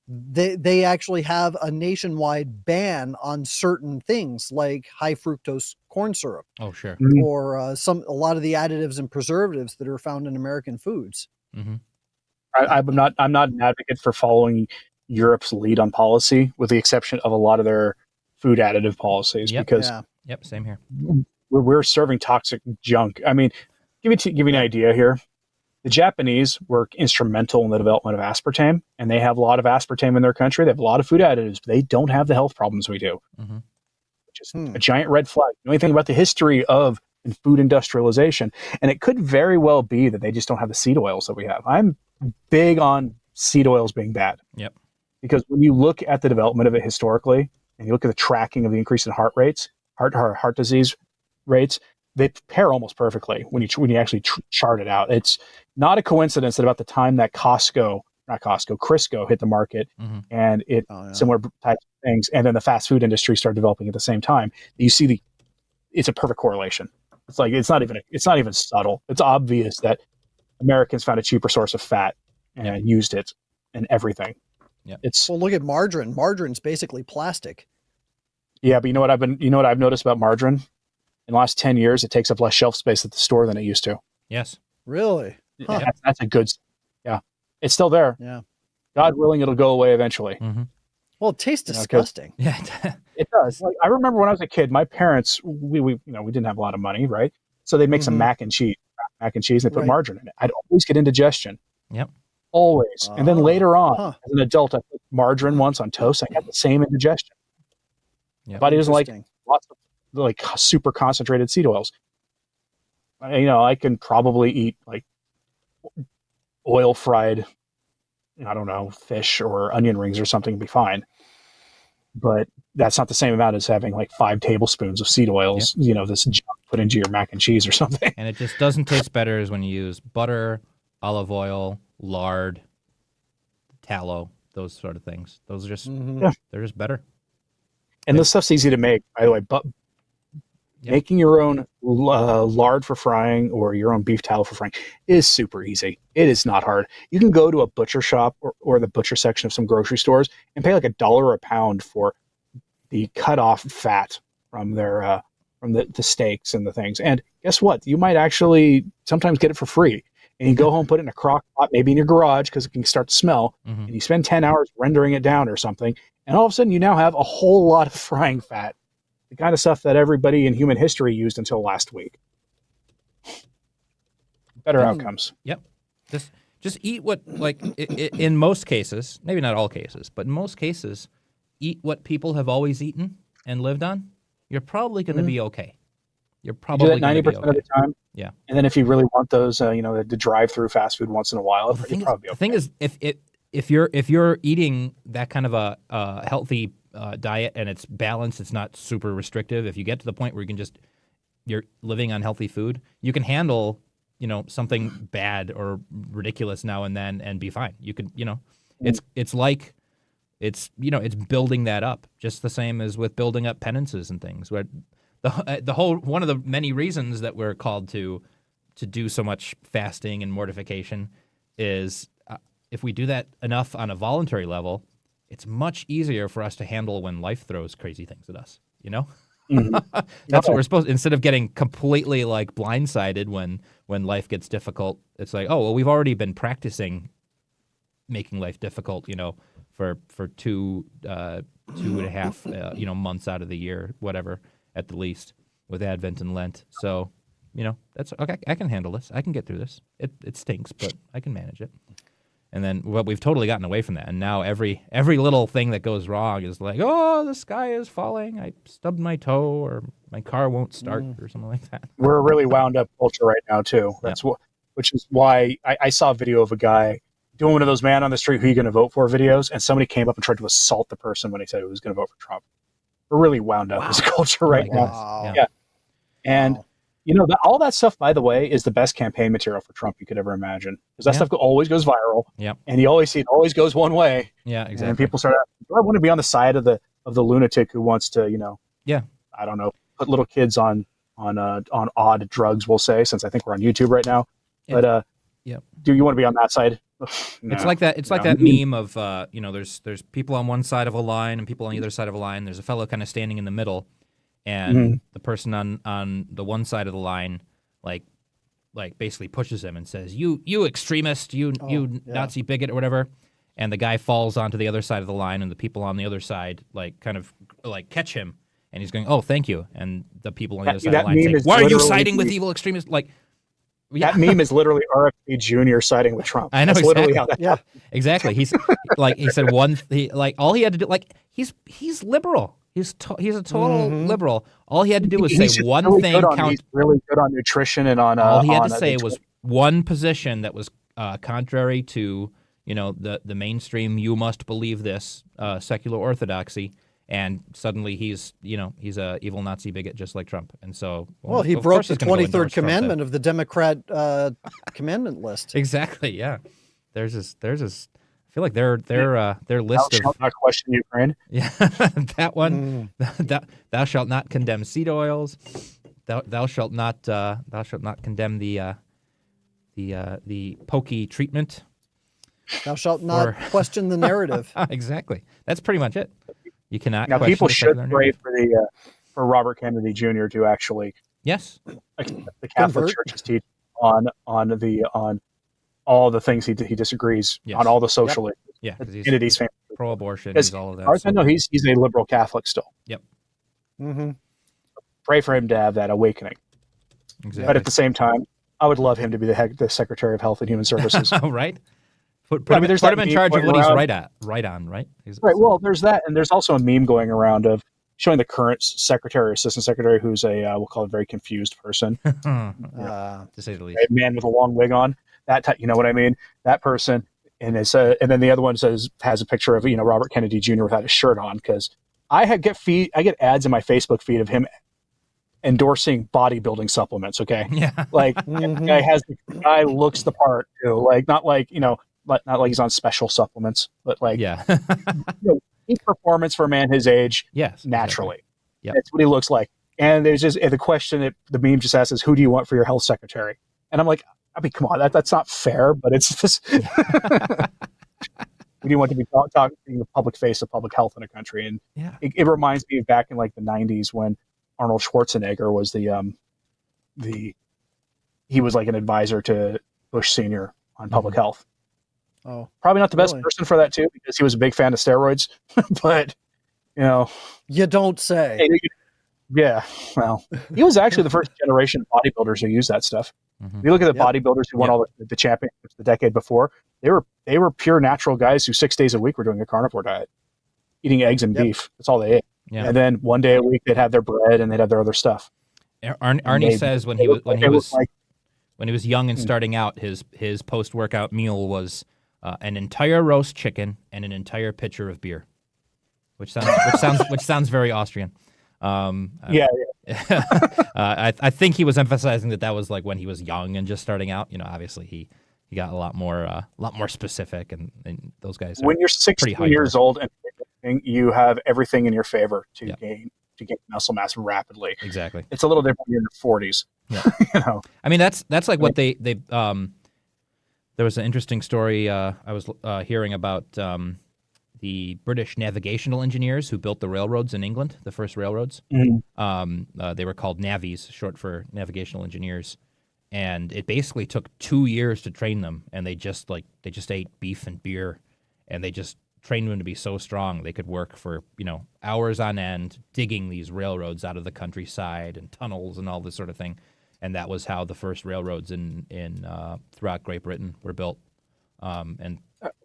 they actually have a nationwide ban on certain things like high fructose corn syrup. Oh, sure. Or a lot of the additives and preservatives that are found in American foods. Mm-hmm. I'm not an advocate for following Europe's lead on policy, with the exception of a lot of their food additive policies, because Yep, same here. We're serving toxic junk. I mean, give you an idea here. The Japanese were instrumental in the development of aspartame, and they have a lot of aspartame in their country. They have a lot of food additives, but they don't have the health problems we do, which is a giant red flag. You know anything about the history of food industrialization, and it could very well be that they just don't have the seed oils that we have. I'm big on seed oils being bad. Yep. Because when you look at the development of it historically, and you look at the tracking of the increase in heart disease rates, they pair almost perfectly when you actually chart it out. It's not a coincidence that about the time that Crisco hit the market, and similar types of things, and then the fast food industry started developing at the same time, you see it's a perfect correlation. It's like it's not even subtle. It's obvious that Americans found a cheaper source of fat and used it in everything. Yeah. Well, look at margarine. Margarine's basically plastic. Yeah, but you know what I've noticed about margarine? In the last 10 years, it takes up less shelf space at the store than it used to. Yes. Really? Huh. That's a good. Yeah, it's still there. Yeah. God willing, it'll go away eventually. Well, it tastes disgusting. Yeah, it does. Like, I remember when I was a kid, my parents, we didn't have a lot of money, right? So they'd make some mac and cheese, and they put margarine in it. I'd always get indigestion. Yep. Always. And then later on, as an adult, I put margarine once on toast. I had the same indigestion. Yep. Body doesn't like lots of like super concentrated seed oils. I can probably eat like oil fried, I don't know, fish or onion rings or something and be fine. But that's not the same amount as having like 5 tablespoons of seed oils, this junk put into your mac and cheese or something. And it just doesn't taste better as when you use butter, olive oil, lard, tallow, those sort of things. Those are just, they're just better. And this stuff's easy to make, by the way, but making your own lard for frying or your own beef tallow for frying is super easy. It is not hard. You can go to a butcher shop or the butcher section of some grocery stores and pay like $1 a pound for the cut off fat from their from the steaks and the things. And guess what? You might actually sometimes get it for free. And you go home, put it in a crock pot, maybe in your garage because it can start to smell. And you spend 10 hours rendering it down or something. And all of a sudden you now have a whole lot of frying fat. The kind of stuff that everybody in human history used until last week. Better outcomes. Yep. Just eat what, like, in most cases, maybe not all cases, but in most cases, eat what people have always eaten and lived on. You're probably going to be okay. You're probably going to be okay. 90% of the time. Yeah. And then if you really want those, the drive-through fast food once in a while, the you're probably okay. The thing is, if you're eating that kind of a healthy diet and it's balanced, it's not super restrictive. If you get to the point where you're living on healthy food, you can handle, something bad or ridiculous now and then and be fine. You can, it's like, it's building that up just the same as with building up penances and things where the whole, one of the many reasons that we're called to do so much fasting and mortification is if we do that enough on a voluntary level, it's much easier for us to handle when life throws crazy things at us, That's what we're supposed to, instead of getting completely like blindsided when life gets difficult. It's like, oh, well, we've already been practicing making life difficult, for 2.5 months out of the year, whatever, at the least, with Advent and Lent. So that's okay. I can handle this. I can get through this. It stinks, but I can manage it. And then we've totally gotten away from that. And now every little thing that goes wrong is like, oh, the sky is falling. I stubbed my toe, or my car won't start, or something like that. We're a really wound up culture right now too. Which is why I saw a video of a guy doing one of those man on the street, who you going to vote for videos, and somebody came up and tried to assault the person when he said he was going to vote for Trump. We're really wound up as a culture right now. Wow. Yeah. And all that stuff, by the way, is the best campaign material for Trump you could ever imagine, because that stuff always goes viral. Yep. And you always see it always goes one way. Yeah, exactly. And people start asking, do I want to be on the side of the lunatic who wants to, I don't know, put little kids on odd drugs, we'll say, since I think we're on YouTube right now. But do you want to be on that side? No, it's like that. It's like that meme of there's people on one side of a line and people on the other side of a line. There's a fellow kind of standing in the middle, and the person on the one side of the line, like basically pushes him and says, "You extremist, you Nazi bigot," or whatever. And the guy falls onto the other side of the line, and the people on the other side kind of catch him, and he's going, "Oh, thank you." And the people on the other side of the line say, "Why are you siding with evil extremists?" That meme is literally RFK Jr. siding with Trump. I know. That's literally how that happens. Exactly. He's he said all he had to do, he's liberal. He's a total liberal. All he had to do was say one really thing. He's really good on nutrition and on. All he had to say was one position that was contrary to the mainstream. You must believe this secular orthodoxy. And suddenly he's a evil Nazi bigot just like Trump. And so he broke the 23rd commandment of the Democrat commandment list. Exactly. Yeah. There's this. I feel like their list Thou shalt not question Ukraine. Yeah, that one. Thou shalt not condemn seed oils. Thou shalt not condemn the pokey treatment. Thou shalt not question the narrative. Exactly. That's pretty much it. You cannot. Now, people should pray for Robert Kennedy Jr. to actually the Catholic Church's teaching on all the things he disagrees on, all the social issues. Yeah, because Kennedy's family, pro-abortion, he's all of that. I know he's a liberal Catholic still. Yep. Mm-hmm. Pray for him to have that awakening. Exactly. But at the same time, I would love him to be the Secretary of Health and Human Services. Right. Put him in charge of what he's right on, right? Right. Well, there's that, and there's also a meme going around of showing the current secretary, or assistant secretary, who's we'll call it a very confused person, to say the least, a man with a long wig on. That type, you know what I mean? That person, and then the other one has a picture of Robert Kennedy Jr. without his shirt on, because I get ads in my Facebook feed of him endorsing bodybuilding supplements. Okay, yeah, the guy looks the part too, not like he's on special supplements, but peak performance for a man his age. Yes, naturally. Exactly. Yep. That's what he looks like. And there's just the question that the meme just asks is, who do you want for your health secretary? And I'm like, come on, that's not fair, but it's just who do you want to be talking the public face of public health in a country? And it reminds me of back in the 90s when Arnold Schwarzenegger was he was like an advisor to Bush Sr. on public health. Oh, probably not the best person for that too, because he was a big fan of steroids. But you don't say. Yeah, well, he was actually the first generation of bodybuilders who used that stuff. Mm-hmm. If you look at the bodybuilders who won all the championships the decade before, they were pure natural guys who 6 days a week were doing a carnivore diet, eating eggs and beef. That's all they ate. Yeah. And then one day a week they'd have their bread and they'd have their other stuff. Arnie says when he was young and starting out, his post-workout meal was an entire roast chicken and an entire pitcher of beer, which sounds very Austrian. I think he was emphasizing that was like when he was young and just starting out. Obviously he got a lot more specific, and those guys. When you're 16 years old and you have everything in your favor to gain muscle mass rapidly. Exactly. It's a little different when you're in your 40s. Yeah. I mean, that's like what they there was an interesting story I was hearing about the British navigational engineers who built the railroads in England, the first railroads. Mm-hmm. They were called navies, short for navigational engineers. And it basically took 2 years to train them, and they just ate beef and beer, and they just trained them to be so strong they could work for hours on end digging these railroads out of the countryside and tunnels and all this sort of thing. and that was how the first railroads in throughout Great Britain were built. And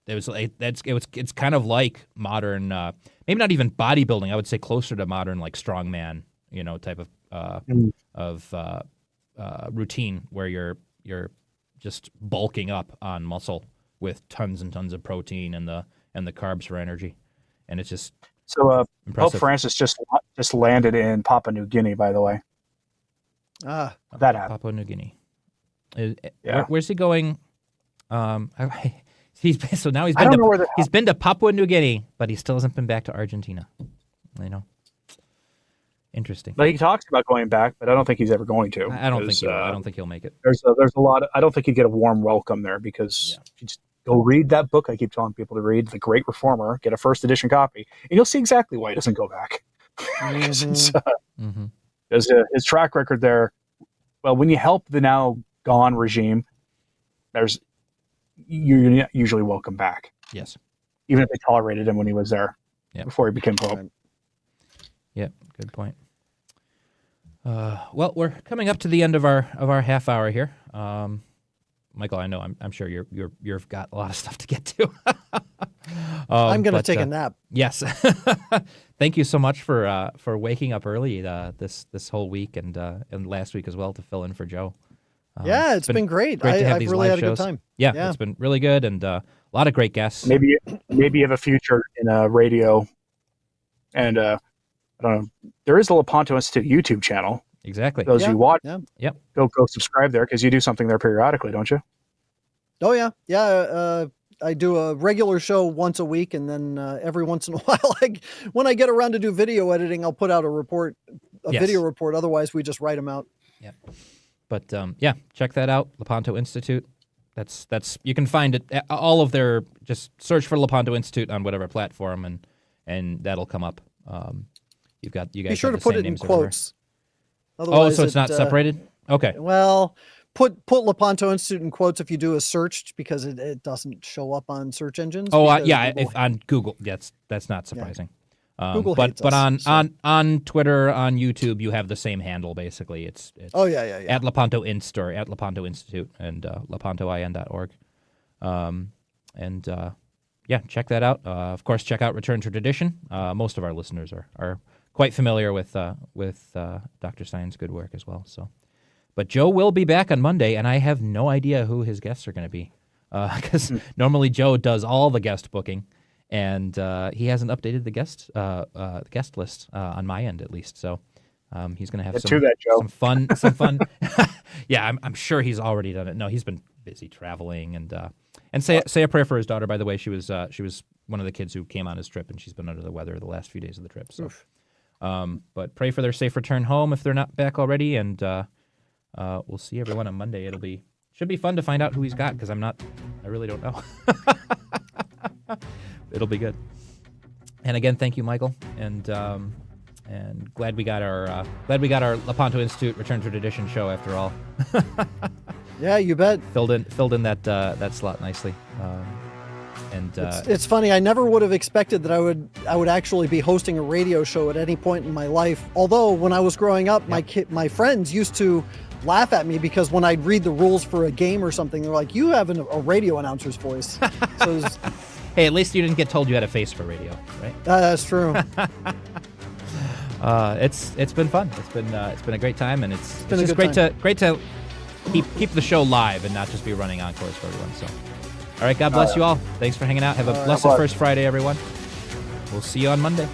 it's kind of like modern, maybe not even bodybuilding. I would say closer to modern, like strongman, type of routine where you're just bulking up on muscle with tons and tons of protein and the carbs for energy, and it's just Pope impressive. Francis just landed in Papua New Guinea, by the way. That happened. Papua New Guinea. Where's he going? He's been to Papua New Guinea, but he still hasn't been back to Argentina. Interesting. But he talks about going back, but I don't think he's ever going to. I don't think he'll make it. There's a lot. I don't think he'd get a warm welcome there because if you just go read that book I keep telling people to read, The Great Reformer, get a first edition copy, and you'll see exactly why he doesn't go back. Because his track record there. Well, when you help the now gone regime, you're usually welcome back. Yes. Even if they tolerated him when he was there before he became Pope. Yeah, good point. Well, we're coming up to the end of our half hour here. Michael, I know I'm sure you've got a lot of stuff to get to. I'm going to take a nap. Yes. Thank you so much for waking up early this whole week and last week as well to fill in for Joe. Yeah, it's been great. I've really had a good time. Yeah, it's been really good and a lot of great guests. Maybe you have a future in radio, and I don't know. There is the Lepanto Institute YouTube channel. Exactly. Those you watch, yep. Go subscribe there because you do something there periodically, don't you? Oh yeah. I do a regular show once a week, and then every once in a while, when I get around to do video editing, I'll put out a video report. Otherwise, we just write them out. Yeah. But check that out, Lepanto Institute. That's you can find it all of their. Just search for Lepanto Institute on whatever platform, and that'll come up. You guys be sure have to the put same it in names quotes. Otherwise, so it's not separated. Okay. Well, put Lepanto Institute in quotes if you do a search because it doesn't show up on search engines. If on Google, that's not surprising. Google but hates us, on Twitter, on YouTube, you have the same handle basically. It's at Lepanto Inst or at Lepanto Institute and lepantoin.org. Check that out. Of course, check out Return to Tradition. Most of our listeners are quite familiar with Dr. Stine's good work as well. So, but Joe will be back on Monday, and I have no idea who his guests are going to be because normally Joe does all the guest booking. And he hasn't updated the guest list on my end, at least. So he's going to have some fun. Yeah, I'm sure he's already done it. No, he's been busy traveling and say a prayer for his daughter. By the way, she was one of the kids who came on his trip, and she's been under the weather the last few days of the trip. So, but pray for their safe return home if they're not back already. And we'll see everyone on Monday. Should be fun to find out who he's got because I really don't know. It'll be good. And again, thank you, Michael. And glad we got our Lepanto Institute Return to Tradition show after all. Yeah, you bet. Filled in that slot nicely. It's funny. I never would have expected that I would actually be hosting a radio show at any point in my life. Although when I was growing up, my friends used to laugh at me because when I'd read the rules for a game or something, they're like, "You have a radio announcer's voice." So it was, hey, at least you didn't get told you had a face for radio, right? That's true. It's been fun. It's been a great time, and it's just great to keep the show live and not just be running encores for everyone. So, all right, God bless you all. Thanks for hanging out. Have a blessed First Friday, everyone. We'll see you on Monday.